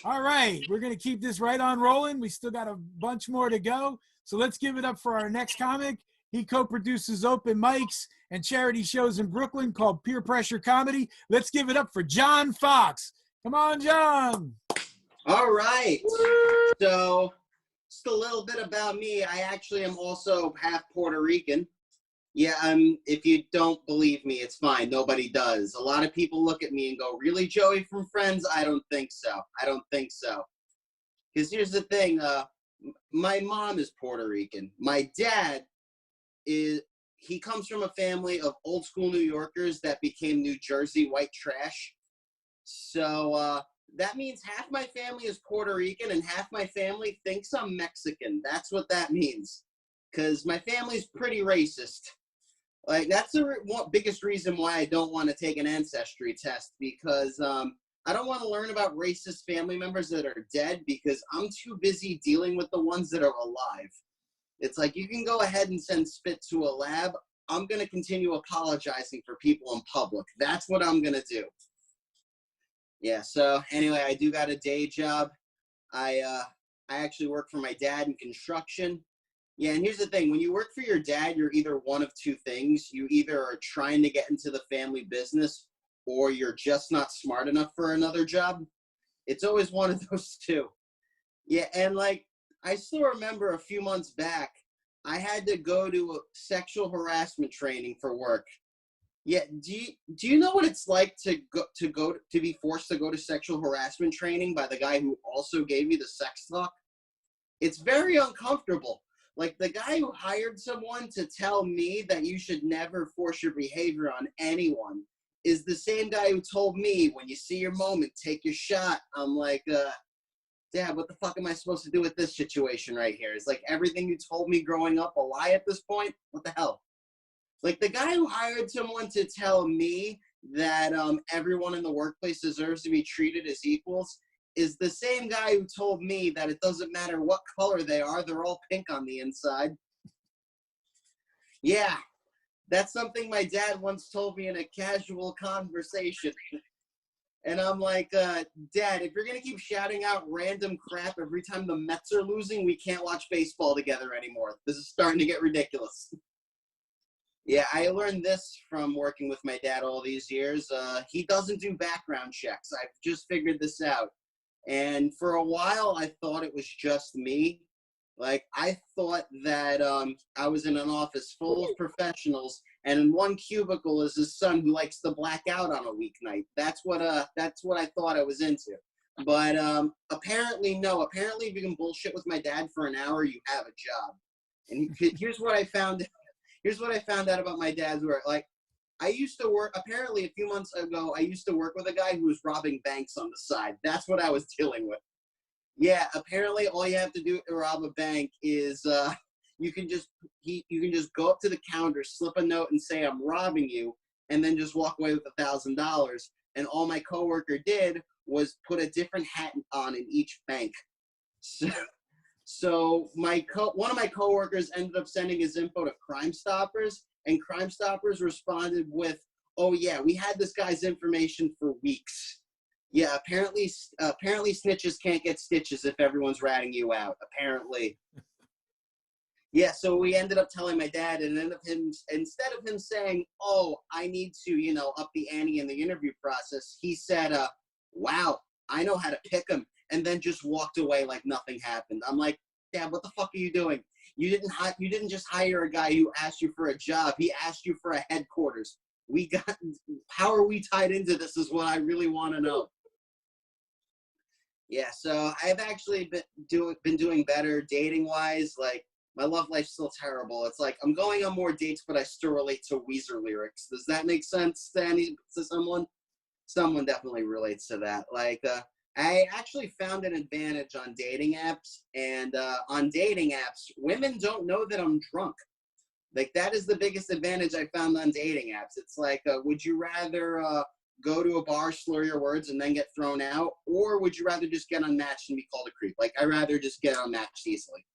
All right. We're going to keep this right on rolling. We still got a bunch more to go. So let's give it up for our next comic. He co-produces open mics and charity shows in Brooklyn called Peer Pressure Comedy. Let's give it up for John Fox. Come on, John. All right. So just a little bit about me. I actually am also half Puerto Rican. Yeah, if you don't believe me, it's fine. Nobody does. A lot of people look at me and go, really, Joey from Friends? I don't think so. I don't think so. Because here's the thing. My mom is Puerto Rican. My dad he comes from a family of old school New Yorkers that became New Jersey white trash. So that means half my family is Puerto Rican and half my family thinks I'm Mexican. That's what that means. Because my family's pretty racist. Like, that's the biggest reason why I don't want to take an ancestry test, because I don't want to learn about racist family members that are dead because I'm too busy dealing with the ones that are alive. It's like, you can go ahead and send spit to a lab. I'm going to continue apologizing for people in public. That's what I'm going to do. Yeah, so anyway, I do got a day job. I actually work for my dad in construction. Yeah, and here's the thing. When you work for your dad, you're either one of two things. You either are trying to get into the family business or you're just not smart enough for another job. It's always one of those two. Yeah, and like, I still remember a few months back, I had to go to a sexual harassment training for work. Yeah, do you know what it's like to be forced to go to sexual harassment training by the guy who also gave you the sex talk? It's very uncomfortable. Like, the guy who hired someone to tell me that you should never force your behavior on anyone is the same guy who told me, when you see your moment, take your shot. I'm like, Dad, what the fuck am I supposed to do with this situation right here? Is like everything you told me growing up a lie at this point? What the hell? Like, the guy who hired someone to tell me that everyone in the workplace deserves to be treated as equals is the same guy who told me that it doesn't matter what color they are, they're all pink on the inside. Yeah, that's something my dad once told me in a casual conversation. And I'm like, Dad, if you're going to keep shouting out random crap every time the Mets are losing, we can't watch baseball together anymore. This is starting to get ridiculous. Yeah, I learned this from working with my dad all these years. He doesn't do background checks. I've just figured this out. And for a while, I thought it was just me. Like, I thought that I was in an office full of professionals, and in one cubicle is his son who likes to black out on a weeknight. That's what I thought I was into. But apparently, no. Apparently, if you can bullshit with my dad for an hour, you have a job. And here's what I found. Here's what I found out about my dad's work. Like, I used to work, apparently a few months ago, I used to work with a guy who was robbing banks on the side. That's what I was dealing with. Yeah, apparently all you have to do to rob a bank is you can just go up to the counter, slip a note and say, I'm robbing you, and then just walk away with $1,000. And all my coworker did was put a different hat on in each bank. So one of my coworkers ended up sending his info to Crime Stoppers, and Crime Stoppers responded with, oh yeah, we had this guy's information for weeks. Yeah, apparently snitches can't get stitches if everyone's ratting you out, apparently. Yeah, so we ended up telling my dad, and instead of him saying, oh, I need to, up the ante in the interview process, he said, wow, I know how to pick him, and then just walked away like nothing happened. I'm like, Dad, what the fuck are you doing? You didn't just hire a guy who asked you for a job. He asked you for a headquarters. How are we tied into this is what I really want to know. Yeah, so I've actually been doing better dating-wise. Like, my love life's still terrible. It's like I'm going on more dates, but I still relate to Weezer lyrics. Does that make sense to someone? Someone definitely relates to that. Like, I actually found an advantage on dating apps, and on dating apps, women don't know that I'm drunk. Like, that is the biggest advantage I found on dating apps. It's like, would you rather go to a bar, slur your words, and then get thrown out, or would you rather just get unmatched and be called a creep? Like, I'd rather just get unmatched easily.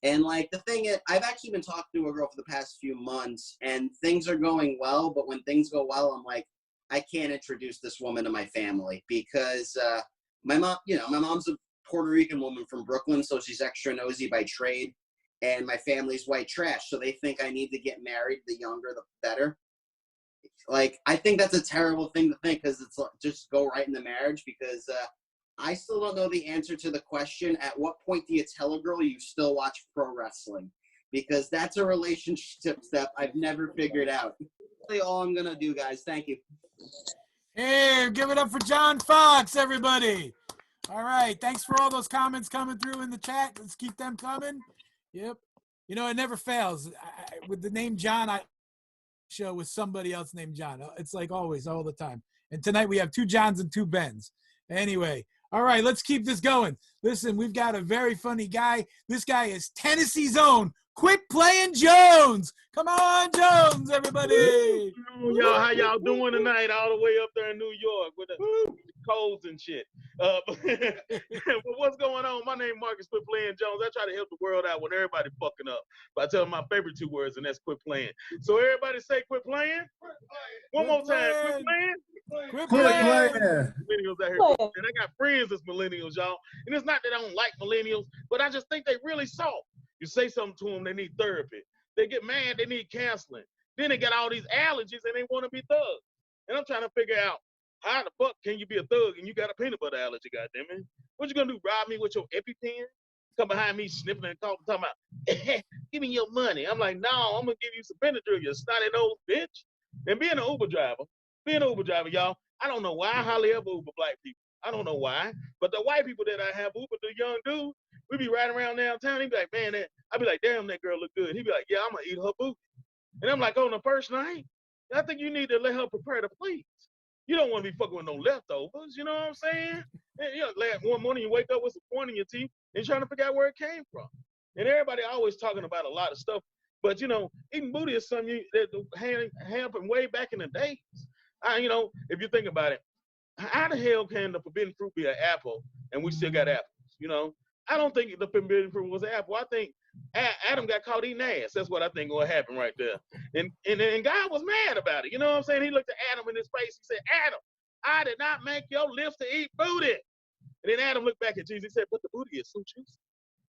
And like the thing is, I've actually been talking to a girl for the past few months, and things are going well. But when things go well, I'm like, I can't introduce this woman to my family because my mom, my mom's a Puerto Rican woman from Brooklyn, so she's extra nosy by trade, and my family's white trash, so they think I need to get married. The younger, the better. Like, I think that's a terrible thing to think because it's like, just go right into marriage because I still don't know the answer to the question, at what point do you tell a girl you still watch pro wrestling? Because that's a relationship step I've never figured out. That's all I'm going to do, guys. Thank you. Hey, give it up for John Fox, everybody. All right. Thanks for all those comments coming through in the chat. Let's keep them coming. Yep. It never fails. With the name John, I show with somebody else named John. It's like always, all the time. And tonight we have 2 Johns and 2 Bens. Anyway. All right, let's keep this going. Listen, we've got a very funny guy. This guy is Tennessee's own Quit Playing Jones. Come on, Jones, everybody. Y'all, how y'all doing tonight all the way up there in New York with the colds and shit? But what's going on? My name is Marcus Quit Playing Jones. I try to help the world out when everybody fucking up by telling my favorite 2 words, and that's quit playing. So everybody say quit playing. One more time, quit playing. Quit playing. Millennials out here. And I got friends that's millennials, y'all. And it's not that I don't like millennials, but I just think they really soft. You say something to them, they need therapy. They get mad, they need counseling. Then they got all these allergies and they want to be thugs. And I'm trying to figure out how the fuck can you be a thug and you got a peanut butter allergy, goddammit? What you gonna do, rob me with your EpiPen? Come behind me sniffing and talking about, give me your money. I'm like, no, I'm gonna give you some Benadryl, you snotty nose bitch. And being an Uber driver, y'all, I don't know why I hardly ever Uber black people. I don't know why. But the white people that I have Uber, the young dude, we be riding around downtown. He be like, man, I be like, damn, that girl look good. He be like, yeah, I'm gonna eat her booty. And I'm like, on the first night, I think you need to let her prepare the plates. You don't want to be fucking with no leftovers. You know what I'm saying? And, one morning you wake up with some corn in your teeth and you're trying to figure out where it came from. And everybody always talking about a lot of stuff. But, eating booty is something that happened way back in the days. If you think about it, how the hell can the forbidden fruit be an apple and we still got apples? I don't think the forbidden fruit was an apple. I think Adam got caught eating ass. That's what I think will happen right there. And God was mad about it. You know what I'm saying? He looked at Adam in his face. He said, Adam, I did not make your lips to eat booty. And then Adam looked back at Jesus. He said, but the booty is so juicy.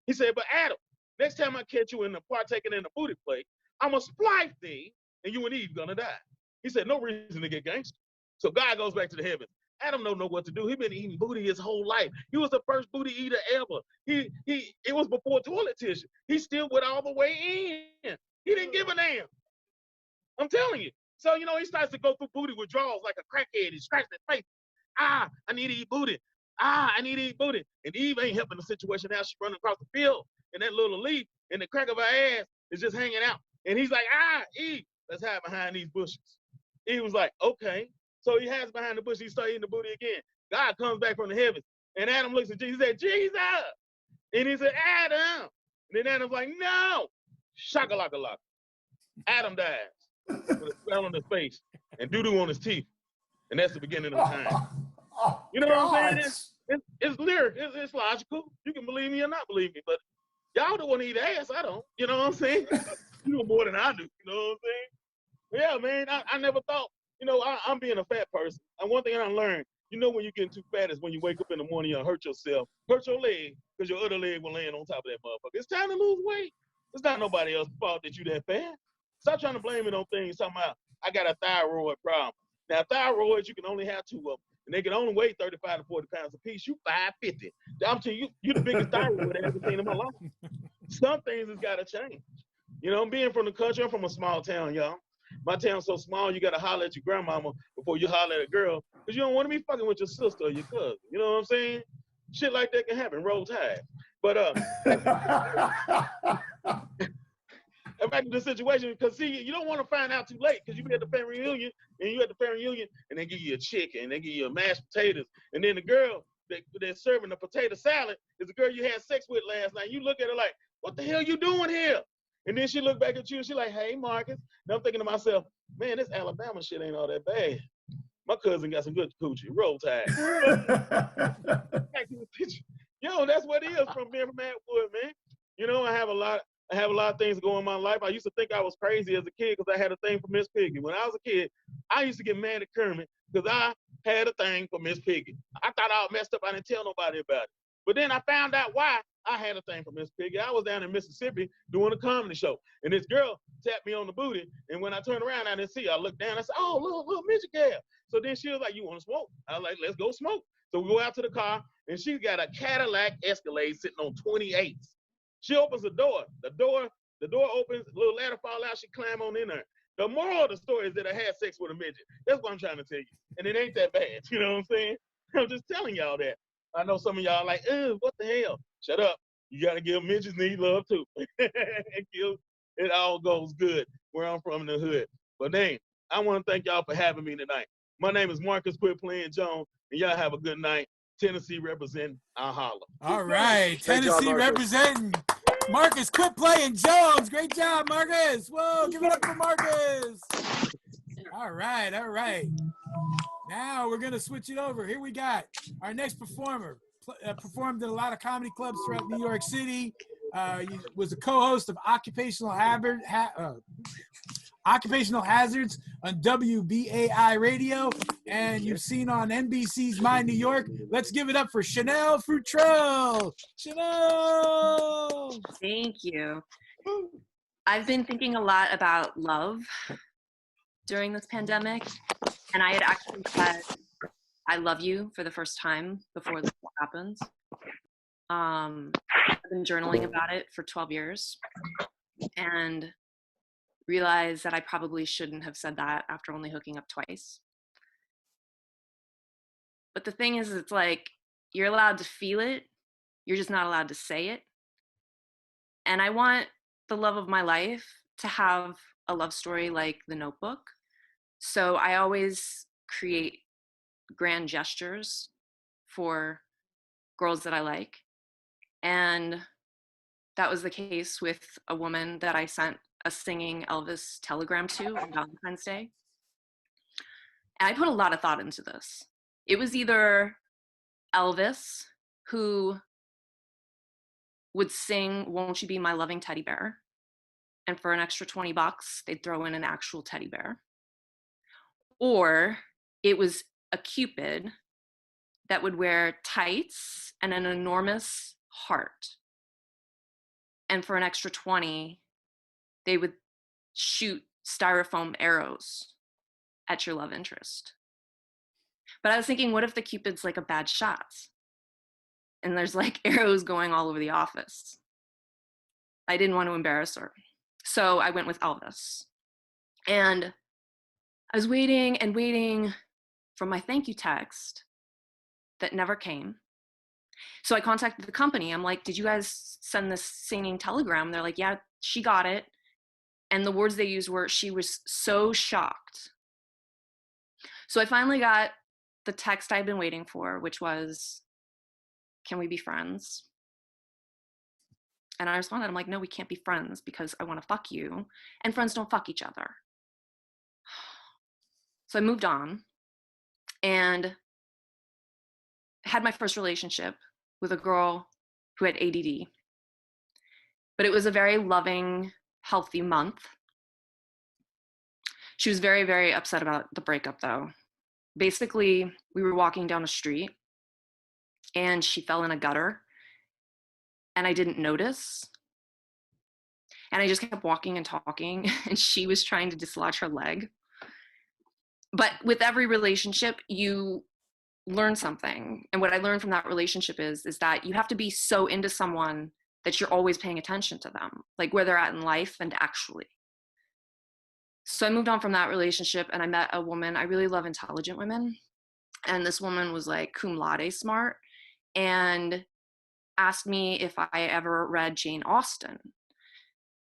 He said, but Adam, next time I catch you partaking in the booty plate, I'm going to splice thee and you and Eve going to die. He said, no reason to get gangster. So God goes back to the heavens. Adam don't know what to do. He been eating booty his whole life. He was the first booty eater ever. It was before toilet tissue. He still went all the way in. He didn't give a damn. I'm telling you. So, he starts to go through booty withdrawals like a crackhead. He scratches his face. I need to eat booty. I need to eat booty. And Eve ain't helping the situation now. She's running across the field, and that little leaf in the crack of her ass is just hanging out. And he's like, Eve, let's hide behind these bushes. Eve was like, okay. So he hides behind the bush. He starts eating the booty again. God comes back from the heavens. And Adam looks at Jesus. He said, Jesus. And he said, Adam. And then Adam's like, no. Shakalaka-laka. Adam dies with a spell on his face and doo-doo on his teeth. And that's the beginning of time. You know what I'm saying? It's lyric. It's logical. You can believe me or not believe me. But y'all don't want to eat ass. I don't. You know what I'm saying? You know more than I do. You know what I'm saying? Yeah, man. I never thought. I'm being a fat person. And one thing I learned, when you're getting too fat is when you wake up in the morning and hurt yourself, hurt your leg, because your other leg will land on top of that motherfucker. It's time to lose weight. It's not nobody else's fault that you that fat. Stop trying to blame it on things. Talking about, I got a thyroid problem. Now, thyroids, you can only have 2 of them. And they can only weigh 35 to 40 pounds a piece. You 550. I'm telling you, you're the biggest thyroid I've ever seen in my life. Some things has got to change. Being from the country, I'm from a small town, y'all. My town's so small, you got to holler at your grandmama before you holler at a girl because you don't want to be fucking with your sister or your cousin. You know what I'm saying? Shit like that can happen. Roll Tide. But back to the situation, because, see, you don't want to find out too late because you be at the family reunion and they give you a chicken and they give you a mashed potatoes. And then the girl that's serving the potato salad is the girl you had sex with last night. You look at her like, what the hell you doing here? And then she look back at you and she like, hey, Marcus. And I'm thinking to myself, man, this Alabama shit ain't all that bad. My cousin got some good coochie. Roll Tide. Yo, that's what it is from being from Atwood, man. You know, I have a lot of things going on in my life. I used to think I was crazy as a kid because I had a thing for Miss Piggy. When I was a kid, I used to get mad at Kermit because I had a thing for Miss Piggy. I thought I was messed up. I didn't tell nobody about it. But then I found out why I had a thing for Miss Piggy. I was down in Mississippi doing a comedy show, and this girl tapped me on the booty. And when I turned around, I didn't see her. I looked down. I said, "Oh, little midget girl." So then she was like, "You want to smoke?" I was like, "Let's go smoke." So we go out to the car, and she got a Cadillac Escalade sitting on 28s. She opens the door. The door opens, a little ladder fall out, she climb on in there. The moral of the story is that I had sex with a midget. That's what I'm trying to tell you. And it ain't that bad. You know what I'm saying? I'm just telling y'all that. I know some of y'all like, what the hell? Shut up. You got to give midgets need love too. It all goes good where I'm from in the hood. But dang, I want to thank y'all for having me tonight. My name is Marcus Quit Playing Jones, and y'all have a good night. Tennessee representing, I'll holler. All right, Tennessee representing. Marcus, Quit Playing Jones. Great job, Marcus. Whoa, give it up for Marcus. All right, all right. Now we're going to switch it over. Here we got our next performer. Performed in a lot of comedy clubs throughout New York City. He was a co-host of Occupational Hazards on WBAI Radio, and you've seen on NBC's My New York. Let's give it up for Chanel Futrell. Chanel! Thank you. I've been thinking a lot about love during this pandemic, and I had actually said I love you for the first time before this happened. I've been journaling about it for 12 years and realized that I probably shouldn't have said that after only hooking up twice. But the thing is, it's like, you're allowed to feel it, you're just not allowed to say it. And I want the love of my life to have a love story like The Notebook. So I always create grand gestures for girls that I like. And that was the case with a woman that I sent a singing Elvis telegram to on Valentine's Day. And I put a lot of thought into this. It was either Elvis, who would sing "Won't You Be My Loving Teddy Bear?" and for an extra $20, they'd throw in an actual teddy bear. Or it was a Cupid that would wear tights and an enormous heart. And for an extra 20, they would shoot styrofoam arrows at your love interest. But I was thinking, what if the Cupid's like a bad shot? And there's like arrows going all over the office. I didn't want to embarrass her. So I went with Elvis. And I was waiting and waiting for my thank you text that never came. So I contacted the company. I'm like, did you guys send this singing telegram? They're like, yeah, she got it. And the words they used were, she was so shocked. So I finally got the text I'd been waiting for, which was, can we be friends? And I responded, I'm like, no, we can't be friends because I want to fuck you. And friends don't fuck each other. So I moved on and had my first relationship with a girl who had ADD. But it was a very loving, healthy month. She was very, very upset about the breakup though. Basically, we were walking down a street and she fell in a gutter and I didn't notice. And I just kept walking and talking and she was trying to dislodge her leg. But with every relationship, you learn something. And what I learned from that relationship is that you have to be so into someone that you're always paying attention to them, like where they're at in life and actually. So I moved on from that relationship and I met a woman. I really love intelligent women. And this woman was like cum laude smart and asked me if I ever read Jane Austen.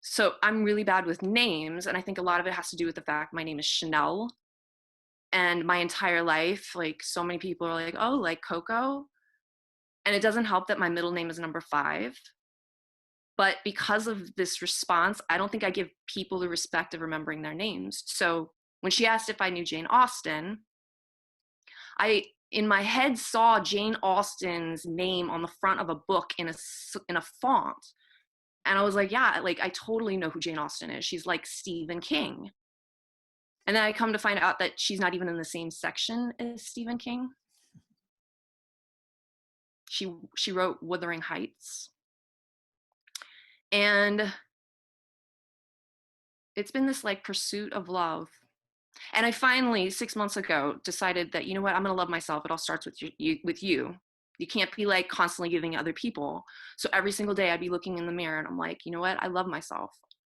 So I'm really bad with names. And I think a lot of it has to do with the fact my name is Chanel. And my entire life, like so many people are like, oh, like Coco. And it doesn't help that my middle name is number 5. But because of this response, I don't think I give people the respect of remembering their names. So when she asked if I knew Jane Austen, I, in my head, saw Jane Austen's name on the front of a book in a font. And I was like, yeah, like I totally know who Jane Austen is. She's like Stephen King. And then I come to find out that she's not even in the same section as Stephen King. She wrote Wuthering Heights. And it's been this like pursuit of love. And I finally, 6 months ago, decided that, you know what, I'm going to love myself. It all starts with you. You can't be like constantly giving other people. So every single day I'd be looking in the mirror and I'm like, you know what? I love myself.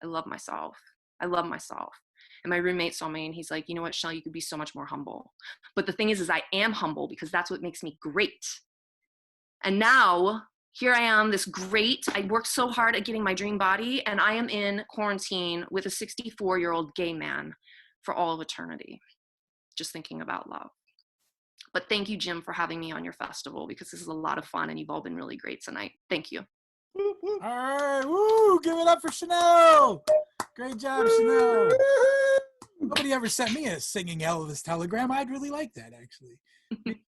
I love myself. I love myself. And my roommate saw me and he's like, you know what, Chanel, you could be so much more humble. But the thing is I am humble because that's what makes me great. And now here I am, this great, I worked so hard at getting my dream body, and I am in quarantine with a 64-year-old gay man for all of eternity, just thinking about love. But thank you, Jim, for having me on your festival, because this is a lot of fun and you've all been really great tonight. Thank you. All right, woo, give it up for Chanel. Great job, Chanel. Nobody ever sent me a singing Elvis telegram. I'd really like that, actually. It'd be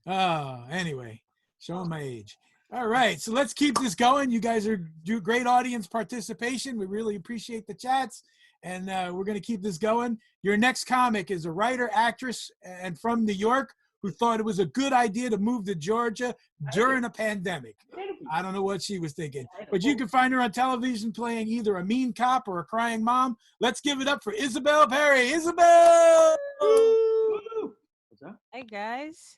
fun. Anyway, showing my age. All right, so let's keep this going. You guys are do great audience participation. We really appreciate the chats, and we're going to keep this going. Your next comic is a writer, actress, and from New York who thought it was a good idea to move to Georgia during a pandemic. I don't know what she was thinking, but you can find her on television playing either a mean cop or a crying mom. Let's give it up for Isabel Perry. Isabel! Hey, guys.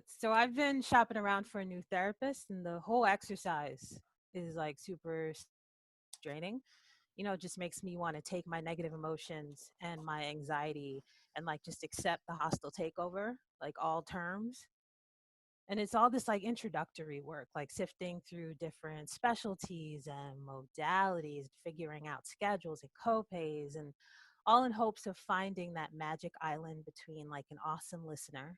So I've been shopping around for a new therapist, and the whole exercise is like super draining. You know, it just makes me want to take my negative emotions and my anxiety and like just accept the hostile takeover, like all terms. And it's all this like introductory work, like sifting through different specialties and modalities, figuring out schedules and copays, and all in hopes of finding that magic island between like an awesome listener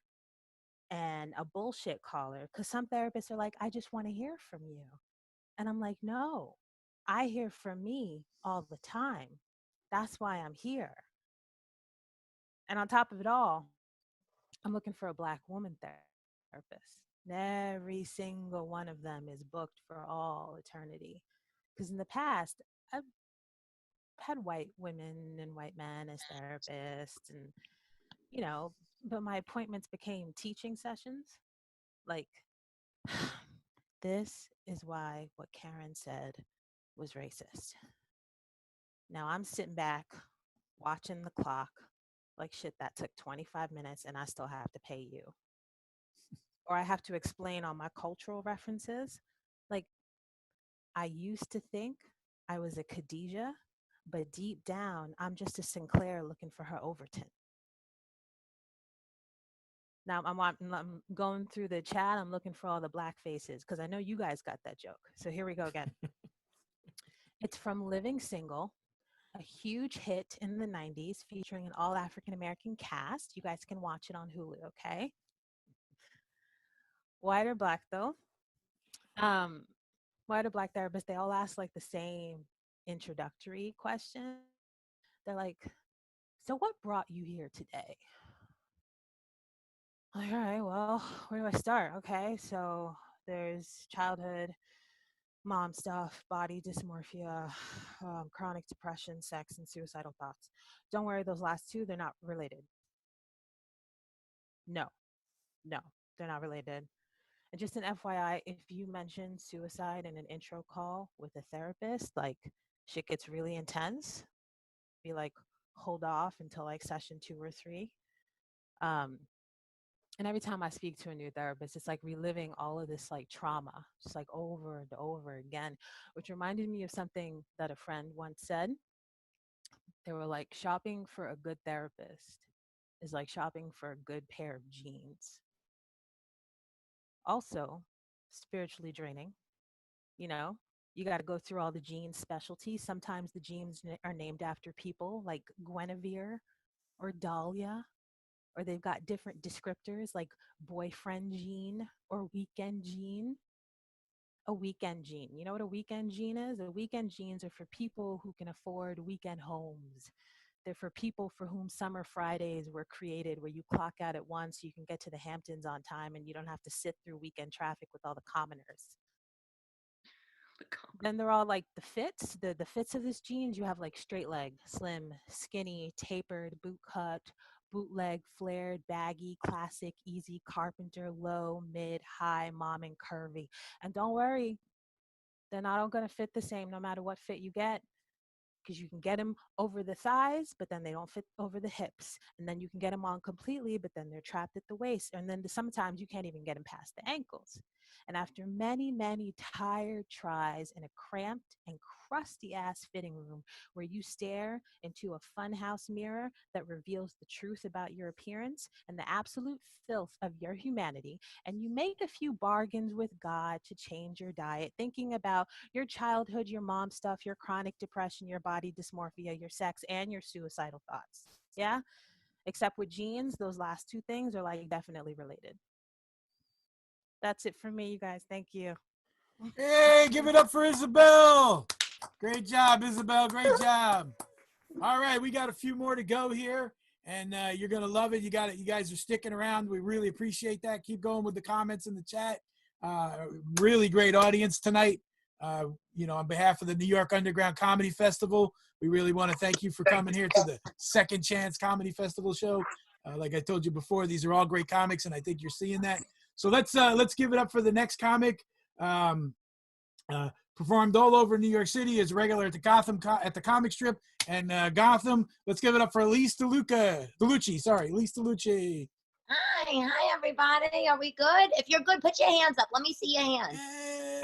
and a bullshit caller. Because some therapists are like, I just want to hear from you. And I'm like, no, I hear from me all the time. That's why I'm here. And on top of it all, I'm looking for a Black woman therapist. Every single one of them is booked for all eternity. Because in the past, I've had white women and white men as therapists, and, you know, but my appointments became teaching sessions. Like, this is why what Karen said was racist. Now I'm sitting back, watching the clock, like, shit, that took 25 minutes and I still have to pay you. Or I have to explain all my cultural references. Like, I used to think I was a Khadijah, but deep down, I'm just a Sinclair looking for her Overton. Now I'm going through the chat. I'm looking for all the Black faces because I know you guys got that joke. So here we go again. It's from Living Single, a huge hit in the 90s featuring an all African-American cast. You guys can watch it on Hulu, okay? White or Black, though. White or Black therapists, they all ask like the same introductory question. They're like, so what brought you here today? Like, all right, well, where do I start? Okay, so there's childhood, mom stuff, body dysmorphia, chronic depression, sex, and suicidal thoughts. Don't worry, those last two, they're not related. No, they're not related. And just an FYI, if you mention suicide in an intro call with a therapist, like, shit gets really intense. Be like, hold off until like session 2 or 3. And every time I speak to a new therapist, it's like reliving all of this like trauma, just like over and over again, which reminded me of something that a friend once said. They were like, shopping for a good therapist is like shopping for a good pair of jeans. Also, spiritually draining. You know, you got to go through all the jeans specialties. Sometimes the jeans are named after people like Guinevere or Dahlia, or they've got different descriptors like boyfriend jean or weekend jean. A weekend jean. You know what a weekend jean is? A weekend jeans are for people who can afford weekend homes. They're for people for whom summer Fridays were created, where you clock out at 1 so you can get to the Hamptons on time and you don't have to sit through weekend traffic with all the commoners. Then they're all like the fits. The fits of this jeans, you have like straight leg, slim, skinny, tapered, boot cut, bootleg, flared, baggy, classic, easy, carpenter, low, mid, high, mom, and curvy. And don't worry, they're not all going to fit the same no matter what fit you get, because you can get them over the thighs, but then they don't fit over the hips. And then you can get them on completely, but then they're trapped at the waist. And then sometimes you can't even get them past the ankles. And after many, many tired tries in a cramped and crusty ass fitting room where you stare into a funhouse mirror that reveals the truth about your appearance and the absolute filth of your humanity, and you make a few bargains with God to change your diet, thinking about your childhood, your mom stuff, your chronic depression, your body dysmorphia, your sex, and your suicidal thoughts. Yeah? Except with jeans, those last two things are like definitely related. That's it for me, you guys. Thank you. Hey, give it up for Isabel. Great job, Isabel. Great job. All right, we got a few more to go here, and you're gonna love it. You got it. You guys are sticking around. We really appreciate that. Keep going with the comments in the chat. Really great audience tonight. On behalf of the New York Underground Comedy Festival, we really want to thank you for coming here to the Second Chance Comedy Festival show. Like I told you before, these are all great comics, and I think you're seeing that. So let's give it up for the next comic. Performed all over New York City, is regular at the Gotham at the comic strip and Gotham. Let's give it up for Elise DeLucci. Sorry, Elise DeLucci. Hi, everybody. Are we good? If you're good, put your hands up. Let me see your hands.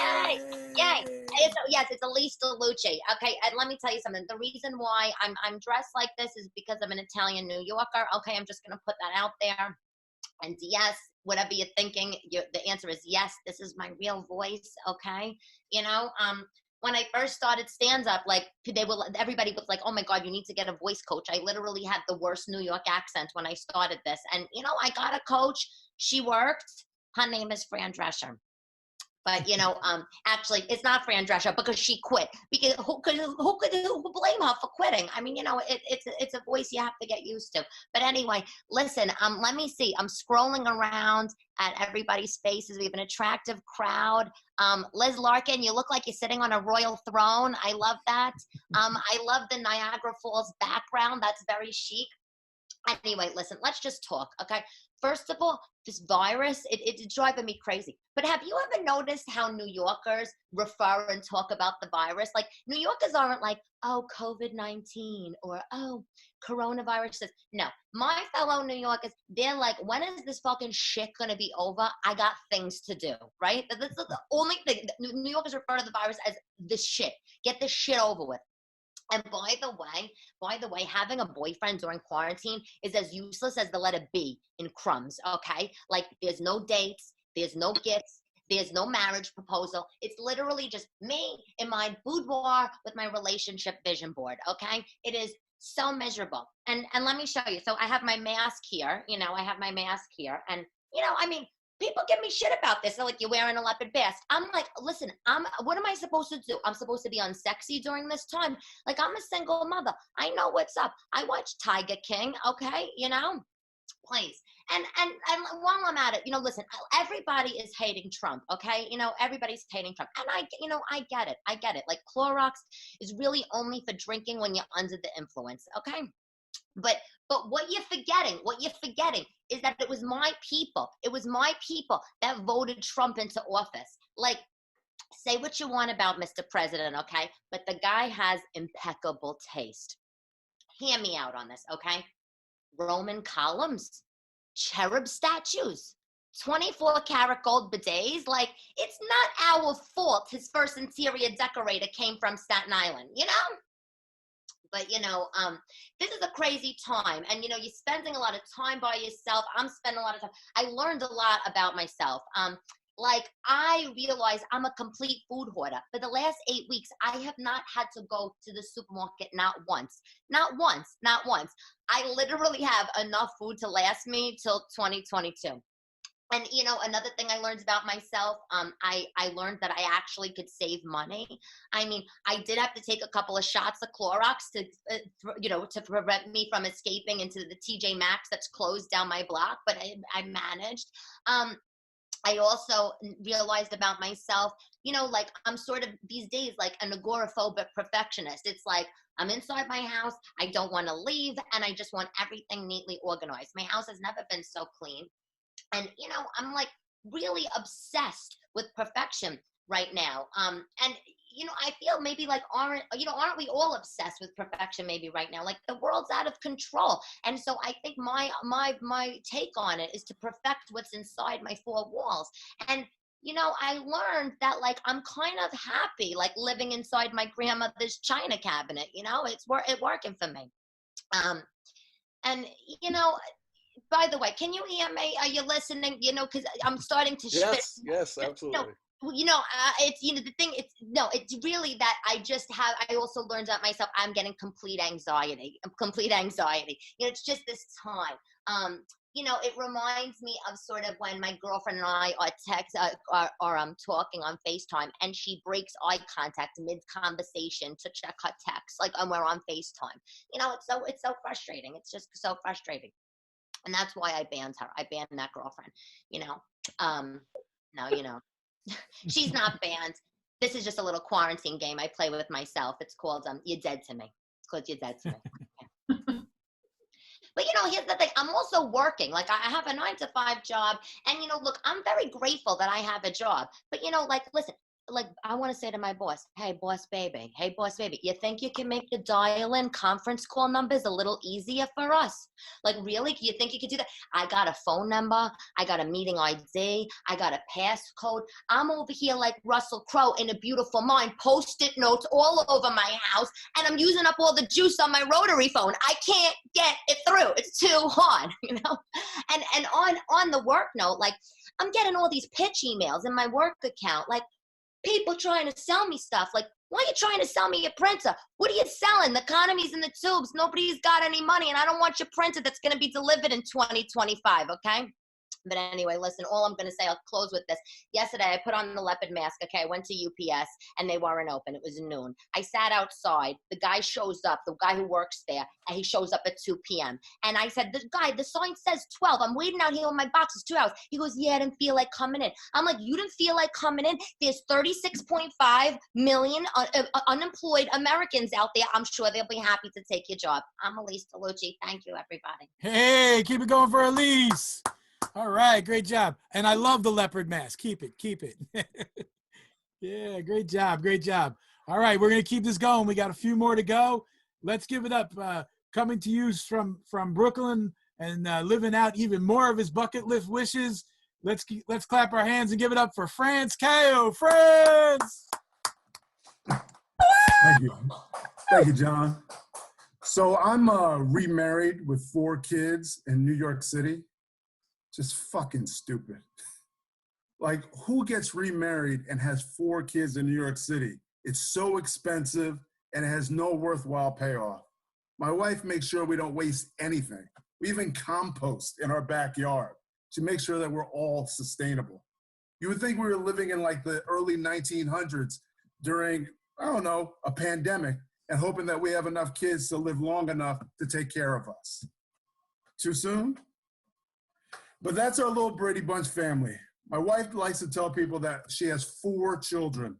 Hey, yay. It's Elise DeLucci. Okay, and let me tell you something. The reason why I'm dressed like this is because I'm an Italian New Yorker. Okay, I'm just gonna put that out there. And yes, whatever you're thinking, the answer is yes. This is my real voice. Okay, when I first started stand-up, everybody was like, "Oh my God, you need to get a voice coach." I literally had the worst New York accent when I started this, and I got a coach. She worked. Her name is Fran Drescher. But actually, it's not Fran Drescher because she quit. Because who blame her for quitting? I mean, it's a voice you have to get used to. But anyway, listen. Let me see. I'm scrolling around at everybody's faces. We have an attractive crowd. Liz Larkin, you look like you're sitting on a royal throne. I love that. I love the Niagara Falls background. That's very chic. Anyway, listen. Let's just talk, okay? First of all, this virus, it's driving me crazy. But have you ever noticed how New Yorkers refer and talk about the virus? Like, New Yorkers aren't like, oh, COVID-19 or, oh, coronavirus. No, my fellow New Yorkers, they're like, when is this fucking shit going to be over? I got things to do, right? This is the only thing. New Yorkers refer to the virus as this shit. Get this shit over with. And by the way, having a boyfriend during quarantine is as useless as the letter B in Crumbs, okay? Like, there's no dates, there's no gifts, there's no marriage proposal. It's literally just me in my boudoir with my relationship vision board, okay? It is so miserable. And let me show you. So I have my mask here, and people give me shit about this. They're like, you're wearing a leopard mask. I'm like, listen, what am I supposed to do? I'm supposed to be unsexy during this time. Like, I'm a single mother. I know what's up. I watch Tiger King, okay? Please. And while I'm at it, listen, everybody is hating Trump, okay? Everybody's hating Trump. And I get it. Like, Clorox is really only for drinking when you're under the influence, okay? But what you're forgetting is that it was my people that voted Trump into office. Like, say what you want about Mr. President, okay? But the guy has impeccable taste. Hear me out on this, okay? Roman columns, cherub statues, 24-karat gold bidets. Like, it's not our fault his first interior decorator came from Staten Island, But, this is a crazy time. And, you're spending a lot of time by yourself. I'm spending a lot of time. I learned a lot about myself. I realized I'm a complete food hoarder. For the last 8 weeks, I have not had to go to the supermarket, not once. I literally have enough food to last me till 2022. And, another thing I learned about myself, I learned that I actually could save money. I mean, I did have to take a couple of shots of Clorox to prevent me from escaping into the TJ Maxx that's closed down my block, but I managed. I also realized about myself, you know, like I'm sort of these days like an agoraphobic perfectionist. It's like I'm inside my house, I don't want to leave, and I just want everything neatly organized. My house has never been so clean. And, you know, I'm like really obsessed with perfection right now. And, you know, I feel maybe like aren't we all obsessed with perfection maybe right now? Like the world's out of control. And so I think my take on it is to perfect what's inside my four walls. And, you know, I learned that like I'm kind of happy like living inside my grandmother's china cabinet, you know, it's working for me. And, you know, by the way, can you hear me? Are you listening? You know, because I'm starting to Yes, yes, absolutely. You know, it's, you know, the thing, it's really that I also learned about myself, I'm getting complete anxiety. You know, it's just this time. You know, it reminds me of sort of when my girlfriend and I are talking on FaceTime, and she breaks eye contact mid-conversation to check her text, like, and we're on FaceTime. You know, it's so frustrating. It's just so frustrating. And that's why I banned her. I banned that girlfriend, you know. No, you know, she's not banned. This is just a little quarantine game I play with myself. It's called You're Dead to Me. It's called You're Dead to Me. Yeah. But, you know, here's the thing. I'm also working. Like, I have a 9-to-5 job. And, you know, look, I'm very grateful that I have a job. But, you know, like, listen, like, I want to say to my boss, hey, boss baby, you think you can make the dial-in conference call numbers a little easier for us? Like, really? You think you could do that? I got a phone number. I got a meeting ID. I got a passcode. I'm over here like Russell Crowe in A Beautiful Mind, Post-it notes all over my house, and I'm using up all the juice on my rotary phone. I can't get it through. It's too hard, you know? And on the work note, like, I'm getting all these pitch emails in my work account, like, people trying to sell me stuff. Like, why are you trying to sell me your printer? What are you selling? The economy's in the tubes. Nobody's got any money, and I don't want your printer that's going to be delivered in 2025, okay? But anyway, listen, all I'm going to say, I'll close with this. Yesterday, I put on the leopard mask, okay? I went to UPS, and they weren't open. It was noon. I sat outside. The guy shows up, the guy who works there, and he shows up at 2 p.m. And I said, the sign says 12. I'm waiting out here with my boxes 2 hours. He goes, yeah, I didn't feel like coming in. I'm like, you didn't feel like coming in? There's 36.5 million unemployed Americans out there. I'm sure they'll be happy to take your job. I'm Elise DeLucci. Thank you, everybody. Hey, keep it going for Elise. All right, great job. And I love the leopard mask. Keep it. Yeah, great job. All right, we're going to keep this going. We got a few more to go. Let's give it up. Coming to you from Brooklyn and living out even more of his bucket list wishes. Let's clap our hands and give it up for France Caillou. France! Thank you, John. So I'm remarried with 4 kids in New York City. Just fucking stupid. Like, who gets remarried and has 4 kids in New York City? It's so expensive and it has no worthwhile payoff. My wife makes sure we don't waste anything. We even compost in our backyard. She makes sure that we're all sustainable. You would think we were living in like the early 1900s during, I don't know, a pandemic, and hoping that we have enough kids to live long enough to take care of us. Too soon? But that's our little Brady Bunch family. My wife likes to tell people that she has 4 children,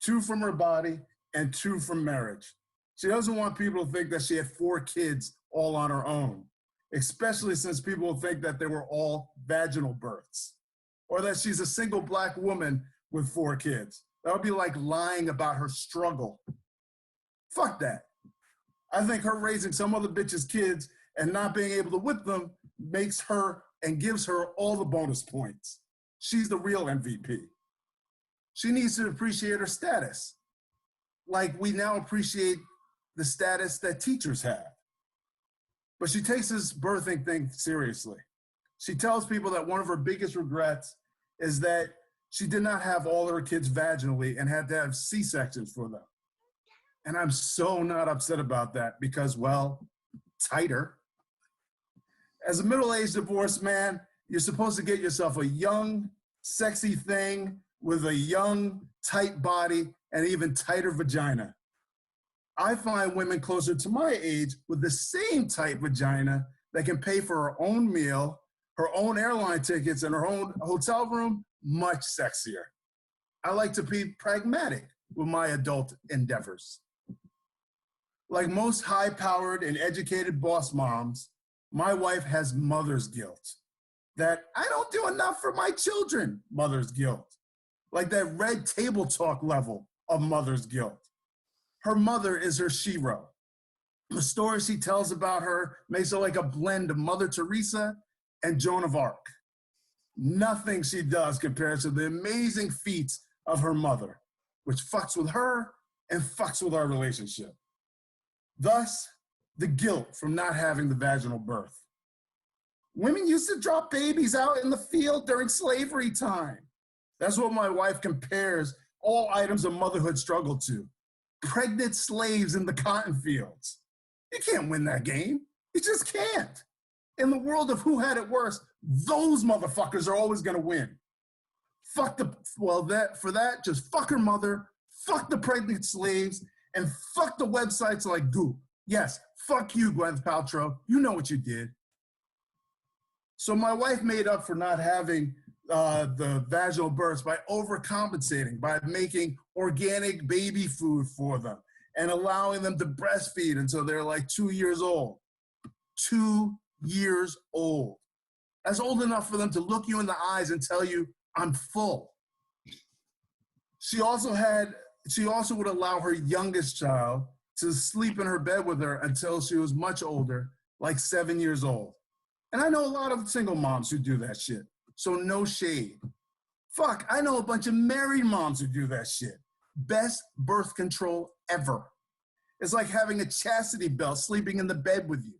2 from her body and 2 from marriage. She doesn't want people to think that she had 4 kids all on her own, especially since people think that they were all vaginal births, or that she's a single Black woman with 4 kids. That would be like lying about her struggle. Fuck that. I think her raising some other bitch's kids and not being able to whip them makes her and gives her all the bonus points. She's the real MVP. She needs to appreciate her status, like we now appreciate the status that teachers have. But she takes this birthing thing seriously. She tells people that one of her biggest regrets is that she did not have all her kids vaginally and had to have C-sections for them. And I'm so not upset about that because, well, tighter. As a middle-aged divorced man, you're supposed to get yourself a young, sexy thing with a young, tight body and even tighter vagina. I find women closer to my age with the same tight vagina that can pay for her own meal, her own airline tickets, and her own hotel room much sexier. I like to be pragmatic with my adult endeavors. Like most high-powered and educated boss moms, my wife has mother's guilt. That I don't do enough for my children, mother's guilt. Like that red table talk level of mother's guilt. Her mother is her shero. The story she tells about her makes her like a blend of Mother Teresa and Joan of Arc. Nothing she does compares to the amazing feats of her mother, which fucks with her and fucks with our relationship. Thus, the guilt from not having the vaginal birth. Women used to drop babies out in the field during slavery time. That's what my wife compares all items of motherhood struggle to. Pregnant slaves in the cotton fields. You can't win that game. You just can't. In the world of who had it worse, those motherfuckers are always gonna win. Fuck just fuck her mother, fuck the pregnant slaves, and fuck the websites like Goop. Yes, fuck you, Gwyneth Paltrow. You know what you did. So my wife made up for not having the vaginal births by overcompensating, by making organic baby food for them and allowing them to breastfeed until they're like 2 years old. 2 years old. That's old enough for them to look you in the eyes and tell you, I'm full. She also would allow her youngest child to sleep in her bed with her until she was much older, like 7 years old. And I know a lot of single moms who do that shit, so no shade. Fuck, I know a bunch of married moms who do that shit. Best birth control ever. It's like having a chastity belt sleeping in the bed with you.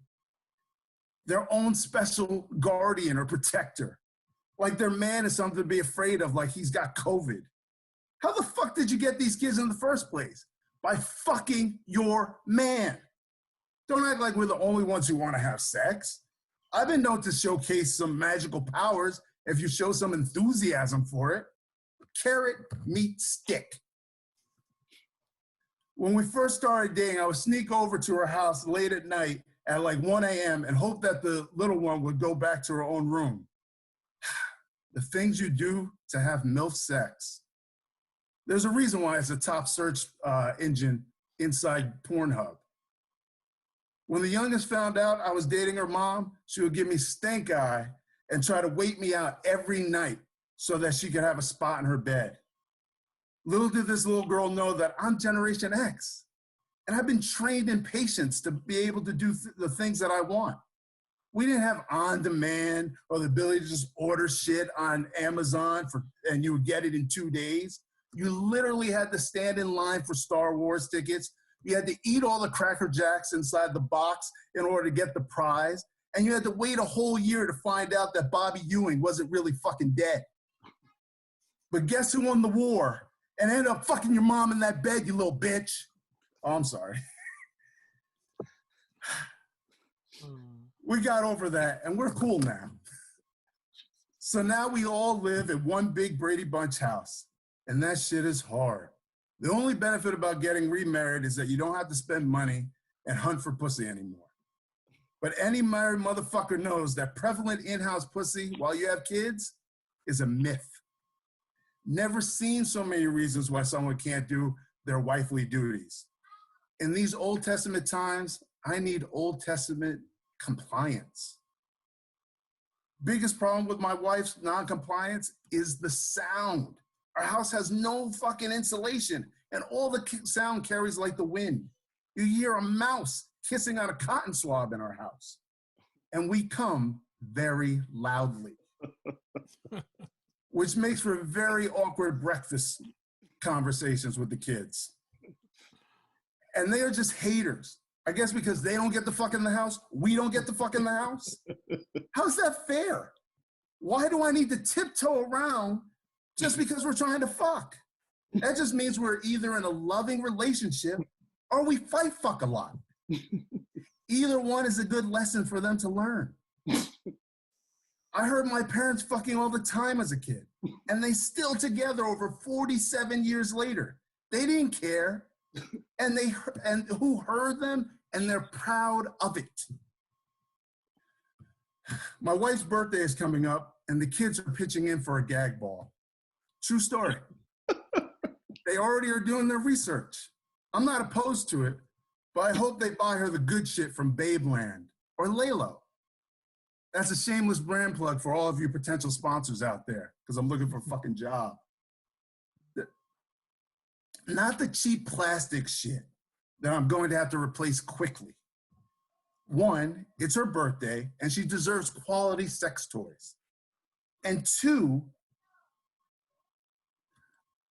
Their own special guardian or protector. Like their man is something to be afraid of, like he's got COVID. How the fuck did you get these kids in the first place? By fucking your man. Don't act like we're the only ones who want to have sex. I've been known to showcase some magical powers if you show some enthusiasm for it. Carrot, meat, stick. When we first started dating, I would sneak over to her house late at night at like 1 a.m. and hope that the little one would go back to her own room. The things you do to have MILF sex. There's a reason why it's a top search engine inside Pornhub. When the youngest found out I was dating her mom, she would give me stink eye and try to wait me out every night so that she could have a spot in her bed. Little did this little girl know that I'm Generation X, and I've been trained in patience to be able to do the things that I want. We didn't have on demand or the ability to just order shit on Amazon and you would get it in 2 days. You literally had to stand in line for Star Wars tickets. You had to eat all the Cracker Jacks inside the box in order to get the prize. And you had to wait a whole year to find out that Bobby Ewing wasn't really fucking dead. But guess who won the war and ended up fucking your mom in that bed, you little bitch? Oh, I'm sorry. We got over that and we're cool now. So now we all live in one big Brady Bunch house. And that shit is hard. The only benefit about getting remarried is that you don't have to spend money and hunt for pussy anymore. But any married motherfucker knows that prevalent in-house pussy while you have kids is a myth. Never seen so many reasons why someone can't do their wifely duties. In these Old Testament times, I need Old Testament compliance. Biggest problem with my wife's non-compliance is the sound. Our house has no fucking insulation, and all the sound carries like the wind. You hear a mouse kissing on a cotton swab in our house, and we come very loudly, which makes for very awkward breakfast conversations with the kids. And they are just haters. I guess because they don't get the fuck in the house, we don't get the fuck in the house. How's that fair? Why do I need to tiptoe around just because we're trying to fuck? That just means we're either in a loving relationship or we fight fuck a lot. Either one is a good lesson for them to learn. I heard my parents fucking all the time as a kid, and they still together over 47 years later. They didn't care, and who heard them, and they're proud of it. My wife's birthday is coming up, and the kids are pitching in for a gag ball. True story. They already are doing their research. I'm not opposed to it, but I hope they buy her the good shit from Babeland or Lalo. That's a shameless brand plug for all of you potential sponsors out there, because I'm looking for a fucking job. Not the cheap plastic shit that I'm going to have to replace quickly. One, it's her birthday, and she deserves quality sex toys. And two,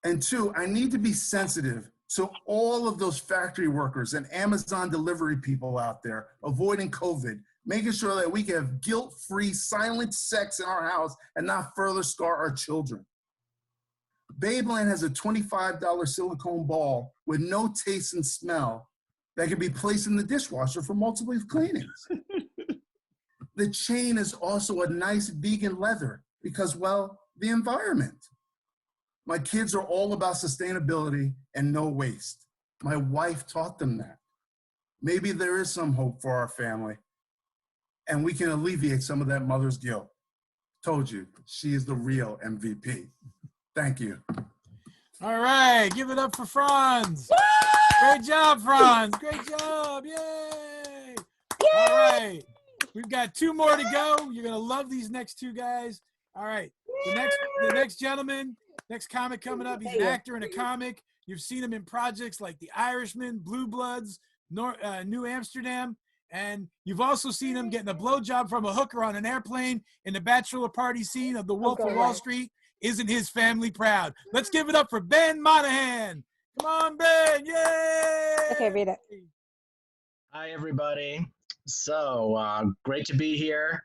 I need to be sensitive to all of those factory workers and Amazon delivery people out there avoiding COVID, making sure that we can have guilt-free, silent sex in our house and not further scar our children. Babeland has a $25 silicone ball with no taste and smell that can be placed in the dishwasher for multiple cleanings. The chain is also a nice vegan leather because, well, the environment. My kids are all about sustainability and no waste. My wife taught them that. Maybe there is some hope for our family, and we can alleviate some of that mother's guilt. Told you, she is the real MVP. Thank you. All right, give it up for Franz. Great job, Franz. Great job. Yay. All right. We've got 2 more to go. You're going to love these next 2 guys. All right. The next gentleman, next comic coming up, he's an actor in a comic. You've seen him in projects like The Irishman, Blue Bloods, New Amsterdam. And you've also seen him getting a blowjob from a hooker on an airplane in the bachelor party scene of The Wolf of Wall Street. Isn't his family proud? Let's give it up for Ben Monahan. Come on, Ben. Yay! Okay, read it. Hi, everybody. So great to be here.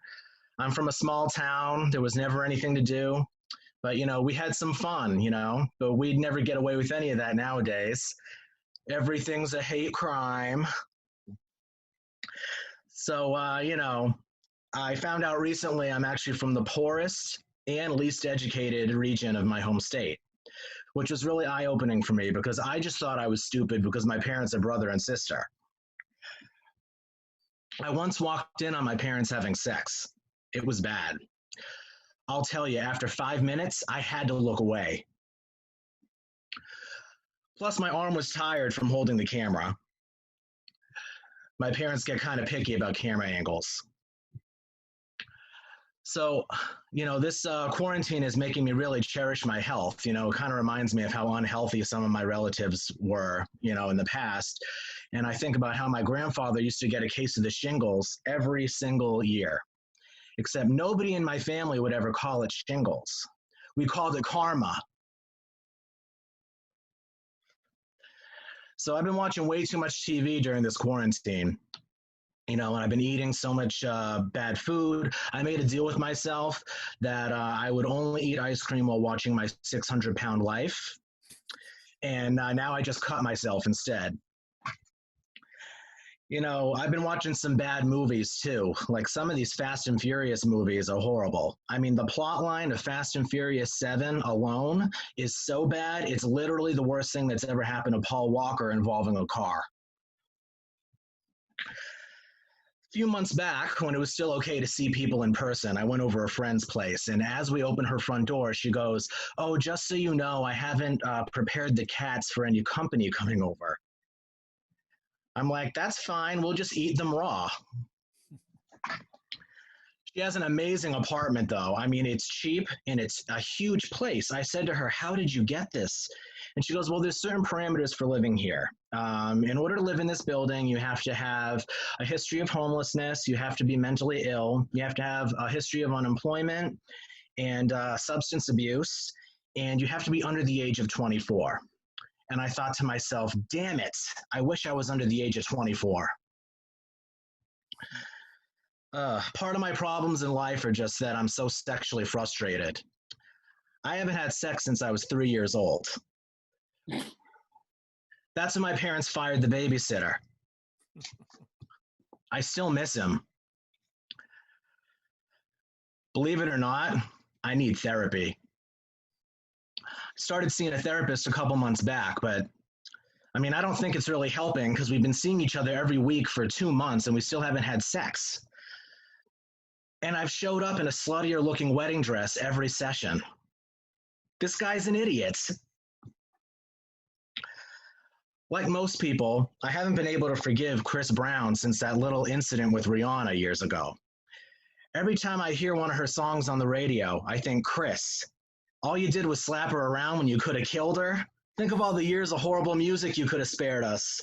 I'm from a small town. There was never anything to do. But, you know, we had some fun, you know, but we'd never get away with any of that nowadays. Everything's a hate crime. So, you know, I found out recently I'm actually from the poorest and least educated region of my home state, which was really eye-opening for me because I just thought I was stupid because my parents are brother and sister. I once walked in on my parents having sex. It was bad. I'll tell you, after 5 minutes, I had to look away. Plus, my arm was tired from holding the camera. My parents get kind of picky about camera angles. So, you know, this quarantine is making me really cherish my health. You know, it kind of reminds me of how unhealthy some of my relatives were, you know, in the past. And I think about how my grandfather used to get a case of the shingles every single year. Except nobody in my family would ever call it shingles. We called it karma. So I've been watching way too much TV during this quarantine. You know, and I've been eating so much bad food. I made a deal with myself that I would only eat ice cream while watching my 600-pound life. And now I just cut myself instead. You know, I've been watching some bad movies too. Like some of these Fast and Furious movies are horrible. I mean, the plot line of Fast and Furious 7 alone is so bad, it's literally the worst thing that's ever happened to Paul Walker involving a car. A few months back, when it was still okay to see people in person, I went over a friend's place, and as we opened her front door, she goes, "Oh, just so you know, I haven't prepared the cats for any company coming over." I'm like, that's fine, we'll just eat them raw. She has an amazing apartment, though. I mean, it's cheap, and it's a huge place. I said to her, "How did you get this?" And she goes, "Well, there's certain parameters for living here. In order to live in this building, you have to have a history of homelessness, you have to be mentally ill, you have to have a history of unemployment and substance abuse, and you have to be under the age of 24. And I thought to myself, damn it, I wish I was under the age of 24. Part of my problems in life are just that I'm so sexually frustrated. I haven't had sex since I was 3 years old. That's when my parents fired the babysitter. I still miss him. Believe it or not, I need therapy. Started seeing a therapist a couple months back, but I mean, I don't think it's really helping because we've been seeing each other every week for 2 months and we still haven't had sex. And I've showed up in a sluttier looking wedding dress every session. This guy's an idiot. Like most people, I haven't been able to forgive Chris Brown since that little incident with Rihanna years ago. Every time I hear one of her songs on the radio, I think, Chris, all you did was slap her around when you could have killed her. Think of all the years of horrible music you could have spared us.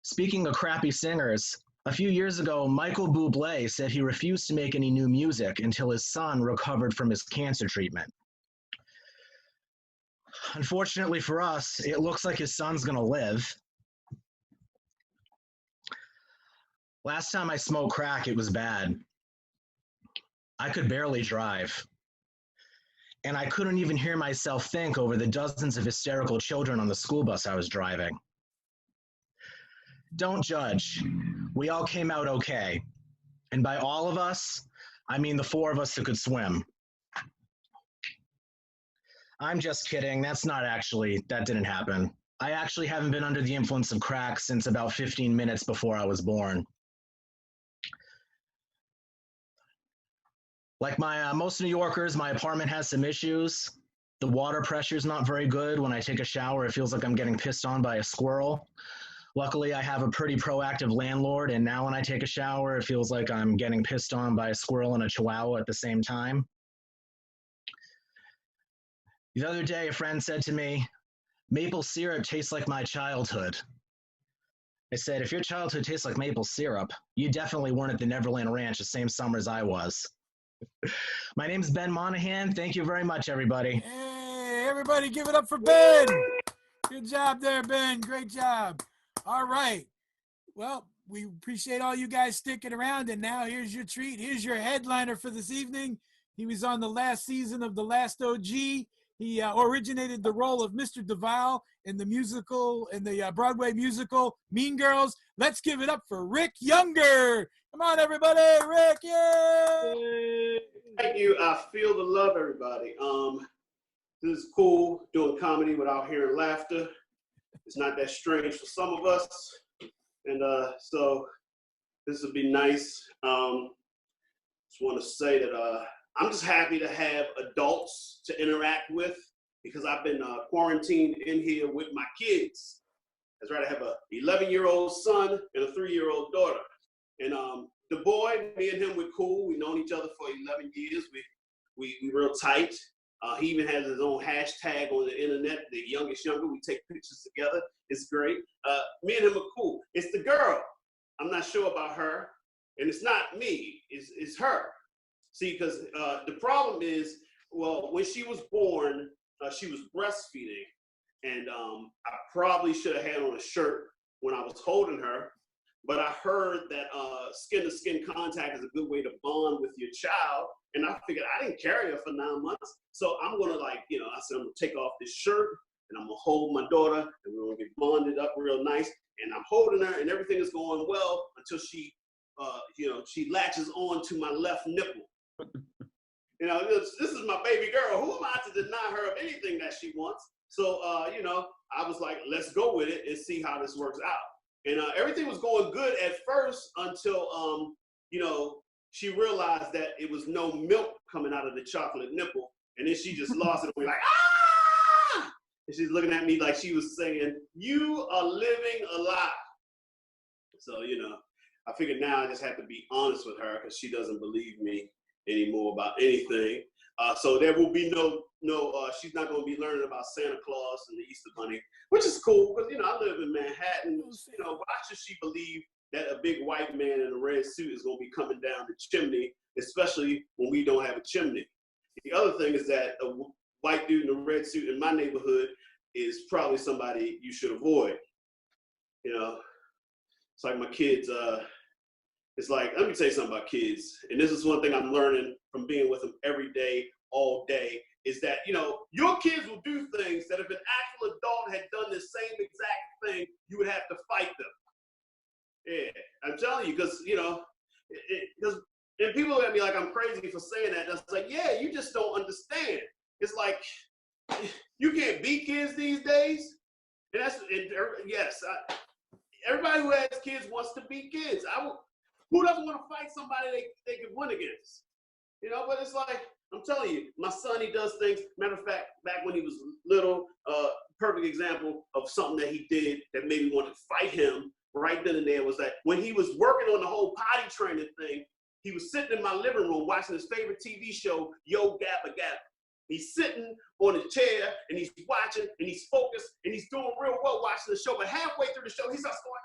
Speaking of crappy singers, a few years ago, Michael Bublé said he refused to make any new music until his son recovered from his cancer treatment. Unfortunately for us, it looks like his son's gonna live. Last time I smoked crack, it was bad. I could barely drive. And I couldn't even hear myself think over the dozens of hysterical children on the school bus I was driving. Don't judge. We all came out okay. And by all of us, I mean the 4 of us who could swim. I'm just kidding. That didn't happen. I actually haven't been under the influence of crack since about 15 minutes before I was born. Like most New Yorkers, my apartment has some issues. The water pressure is not very good. When I take a shower, it feels like I'm getting pissed on by a squirrel. Luckily, I have a pretty proactive landlord, and now when I take a shower, it feels like I'm getting pissed on by a squirrel and a chihuahua at the same time. The other day, a friend said to me, maple syrup tastes like my childhood. I said, if your childhood tastes like maple syrup, you definitely weren't at the Neverland Ranch the same summer as I was. My name's Ben Monahan. Thank you very much, everybody. Hey, everybody give it up for Ben. Good job there, Ben. Great job. All right. Well, we appreciate all you guys sticking around. And now here's your treat. Here's your headliner for this evening. He was on the last season of The Last OG. He originated the role of Mr. Duval in the Broadway musical Mean Girls. Let's give it up for Rick Younger. Come on, everybody. Rick, yay! Thank you. I feel the love, everybody. This is cool, doing comedy without hearing laughter. It's not that strange for some of us. And so this would be nice. Just want to say that I'm just happy to have adults to interact with because I've been quarantined in here with my kids. That's right, I have a 11-year-old son and a 3-year-old daughter. And the boy, me and him, we're cool. We've known each other for 11 years. We real tight. He even has his own hashtag on the internet, the youngest younger. We take pictures together. It's great. Me and him are cool. It's the girl. I'm not sure about her. And it's not me, it's her. See, because the problem is, well, when she was born, she was breastfeeding. And I probably should have had on a shirt when I was holding her. But I heard that skin-to-skin contact is a good way to bond with your child. And I figured I didn't carry her for 9 months. So I'm going to I said, I'm going to take off this shirt and I'm going to hold my daughter and we're going to get bonded up real nice. And I'm holding her and everything is going well until she, she latches on to my left nipple. This is my baby girl. Who am I to deny her of anything that she wants? So, I was like, let's go with it and see how this works out. And everything was going good at first until, she realized that it was no milk coming out of the chocolate nipple. And then she just lost it. And we're like, ah! And she's looking at me like she was saying, you are living a lie. So, I figured now I just have to be honest with her because she doesn't believe me anymore about anything. So there will be no she's not going to be learning about Santa Claus and the Easter Bunny, which is cool because, I live in Manhattan. Why should she believe that a big white man in a red suit is going to be coming down the chimney, especially when we don't have a chimney? The other thing is that a white dude in a red suit in my neighborhood is probably somebody you should avoid. It's like my kids, it's like, let me tell you something about kids. And this is one thing I'm learning from being with them every day, all day, is that, your kids will do things that if an actual adult had done the same exact thing, you would have to fight them. Yeah, I'm telling you, because, and people look at me like I'm crazy for saying that. And it's like, yeah, you just don't understand. It's like, you can't beat kids these days. And yes, everybody who has kids wants to beat kids. Who doesn't want to fight somebody they can win against? You know, but it's like, I'm telling you, my son, he does things. Matter of fact, back when he was little, perfect example of something that he did that made me want to fight him right then and there was that when he was working on the whole potty training thing, he was sitting in my living room watching his favorite TV show, Yo Gabba Gabba. He's sitting on his chair and he's watching and he's focused and he's doing real well watching the show. But halfway through the show, he starts going,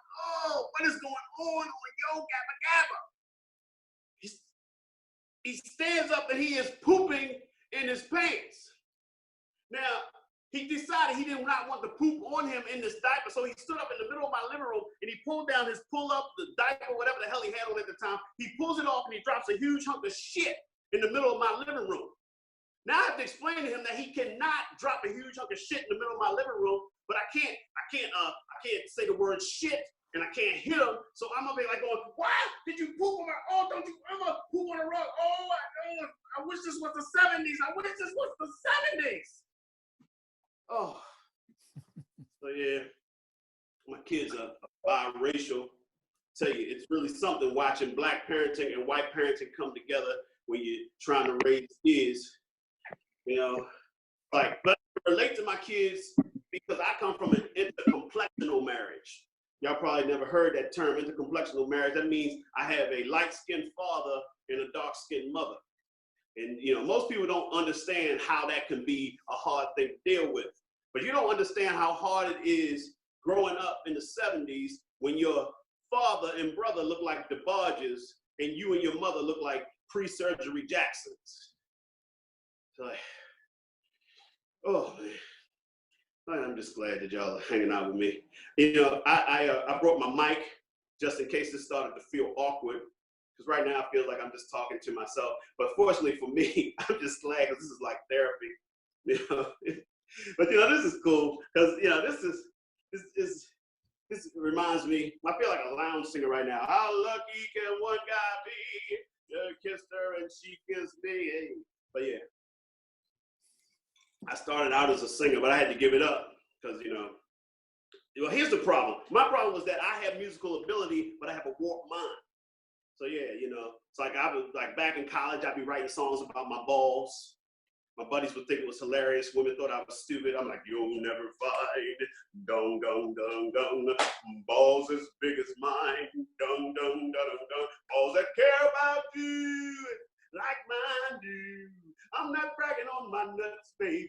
"Oh, what is going on Yo Gabba Gabba?" He stands up and he is pooping in his pants. Now, he decided he did not want to poop on him in this diaper, so he stood up in the middle of my living room and he pulled down his pull-up, the diaper, whatever the hell he had on at the time. He pulls it off and he drops a huge hunk of shit in the middle of my living room. Now I have to explain to him that he cannot drop a huge hunk of shit in the middle of my living room, but I can't say the word shit and I can't hit him. So I'm gonna be like going, "Why did you poop on my? Oh, don't you ever poop on the rug? Oh, I wish this was the 70s. I wish this was the 70s." Oh, so yeah, my kids are biracial. Tell you, it's really something watching black parenting and white parenting come together when you're trying to raise kids. You know, like, but I relate to my kids because I come from an intercomplexional marriage. Y'all probably never heard that term, intercomplexional marriage. That means I have a light-skinned father and a dark-skinned mother. And, you know, most people don't understand how that can be a hard thing to deal with. But you don't understand how hard it is growing up in the 70s when your father and brother look like DeBarges and you and your mother look like pre-surgery Jacksons. So, like, oh, man. I'm just glad that y'all are hanging out with me. You know, I brought my mic just in case this started to feel awkward, because right now I feel like I'm just talking to myself. But fortunately for me, I'm just glad because this is like therapy. You know, but you know, this is cool because you know this reminds me. I feel like a lounge singer right now. How lucky can one guy be? You kissed her and she kissed me. But yeah. I started out as a singer, but I had to give it up because, you know, well, here's the problem. My problem was that I have musical ability, but I have a warped mind. So yeah, you know, it's like I was like back in college, I'd be writing songs about my balls. My buddies would think it was hilarious. Women thought I was stupid. I'm like, you'll never find dong dong dong dong balls as big as mine. Dong dong dong dong balls that care about you like mine do. I'm not bragging on my nuts, baby.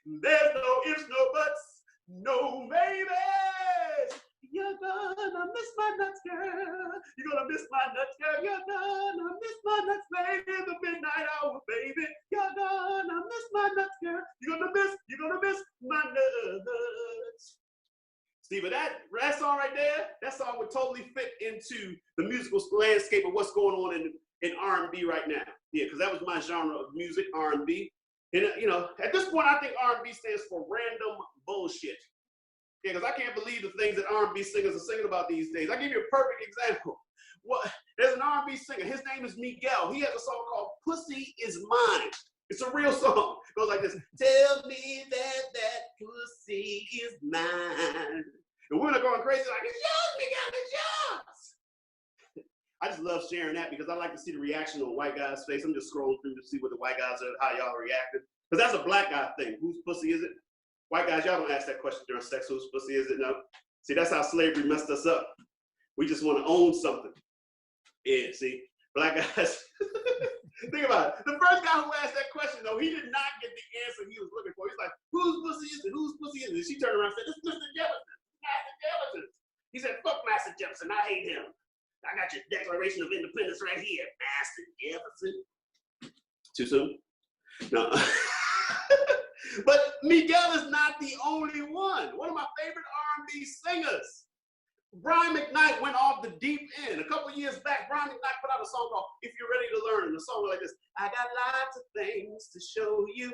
There's no ifs, no buts, no maybes. You're gonna miss my nuts, girl. You're gonna miss my nuts, girl. You're gonna miss my nuts, baby. The midnight hour, baby. You're gonna miss my nuts, girl. You're gonna miss my nuts. See, but that song right there, that song would totally fit into the musical landscape of what's going on in R&B right now. Yeah, because that was my genre of music, R&B. And, you know, at this point, I think R&B stands for random bullshit. Yeah, because I can't believe the things that R&B singers are singing about these days. I'll give you a perfect example. Well, there's an R&B singer. His name is Miguel. He has a song called Pussy Is Mine. It's a real song. It goes like this. Tell me that pussy is mine. And women are going crazy like, it's yours, Miguel, it's yours. I just love sharing that because I like to see the reaction on white guys' face. I'm just scrolling through to see what the white guys are, how y'all are reacting. Because that's a black guy thing. Whose pussy is it? White guys, y'all don't ask that question during sex. Whose pussy is it? No. See, that's how slavery messed us up. We just want to own something. Yeah, see, black guys. Think about it. The first guy who asked that question, though, he did not get the answer he was looking for. He's like, whose pussy is it? Whose pussy is it? She turned around and said, it's Mr. Jefferson. Master Jefferson. He said, fuck Master Jefferson. I hate him. I got your Declaration of Independence right here, Master Jefferson. Too soon? No. But Miguel is not the only one. One of my favorite R&B singers, Brian McKnight, went off the deep end. A couple years back, Brian McKnight put out a song called If You're Ready to Learn. And the song was like this. I got lots of things to show you.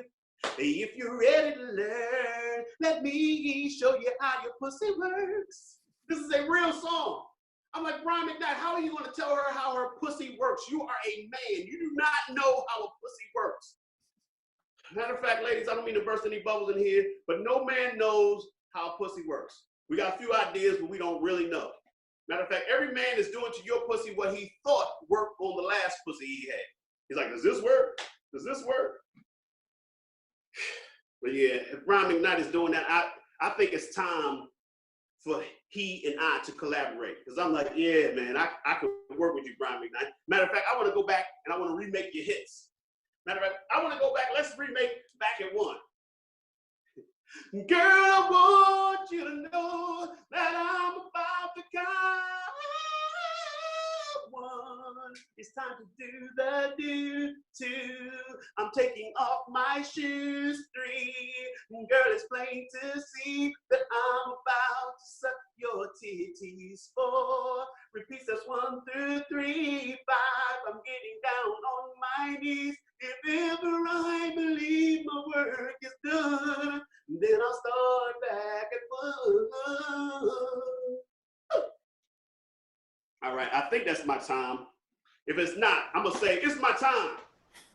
If you're ready to learn, let me show you how your pussy works. This is a real song. I'm like, Brian McKnight, how are you going to tell her how her pussy works? You are a man. You do not know how a pussy works. Matter of fact, ladies, I don't mean to burst any bubbles in here, but no man knows how a pussy works. We got a few ideas, but we don't really know. Matter of fact, every man is doing to your pussy what he thought worked on the last pussy he had. He's like, does this work? Does this work? But yeah, if Rhyme McKnight is doing that, I think it's time for he and I to collaborate. Because I'm like, yeah, man, I could work with you, Rhyme McKnight. Matter of fact, I want to go back and I want to remake your hits. Matter of fact, I want to go back. Let's remake Back at One. Girl, I want you to know that I'm about to come one. It's time to do the do two. I'm taking off my shoes. 3. Girl, it's plain to see that I'm about to suck your titties. 4. Repeat steps 1 through 3. 5. I'm getting down on my knees. If ever I believe my work is done, then I'll start back at 1. All right, I think that's my time. If it's not, I'm gonna say it's my time.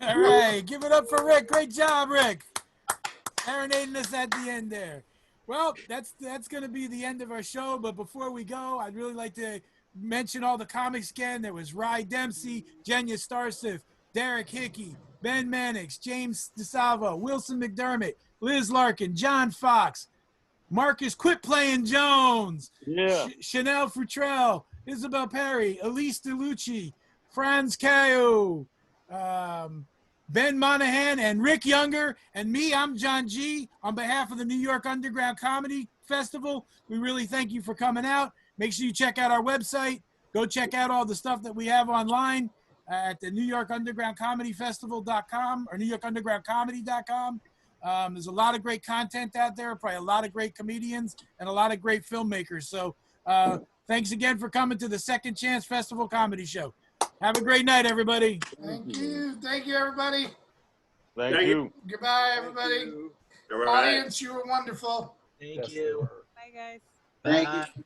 All right, give it up for Rick. Great job, Rick. Serenading us at the end there. Well, that's going to be the end of our show. But before we go, I'd really like to mention all the comics again. There was Rye Dempsey, Jenya Starsif, Derek Hickey, Ben Mannix, James DeSalvo, Wilson McDermott, Liz Larkin, John Fox, Marcus Quit Playing Jones, Chanel Futrell, Isabel Perry, Elise DeLucci, Franz Caillou, Ben Monahan, and Rick Younger, and me, I'm John G. On behalf of the New York Underground Comedy Festival, we really thank you for coming out. Make sure you check out our website. Go check out all the stuff that we have online at the New York Underground Comedy Festival.com or NewYorkUndergroundComedy.com. There's a lot of great content out there, probably a lot of great comedians and a lot of great filmmakers. So thanks again for coming to the Second Chance Festival Comedy Show. Have a great night, everybody. Thank you. Thank you, everybody. Thank you. Goodbye, everybody. All right. Audience, you were wonderful. Thank you. Bye, guys. Thank you.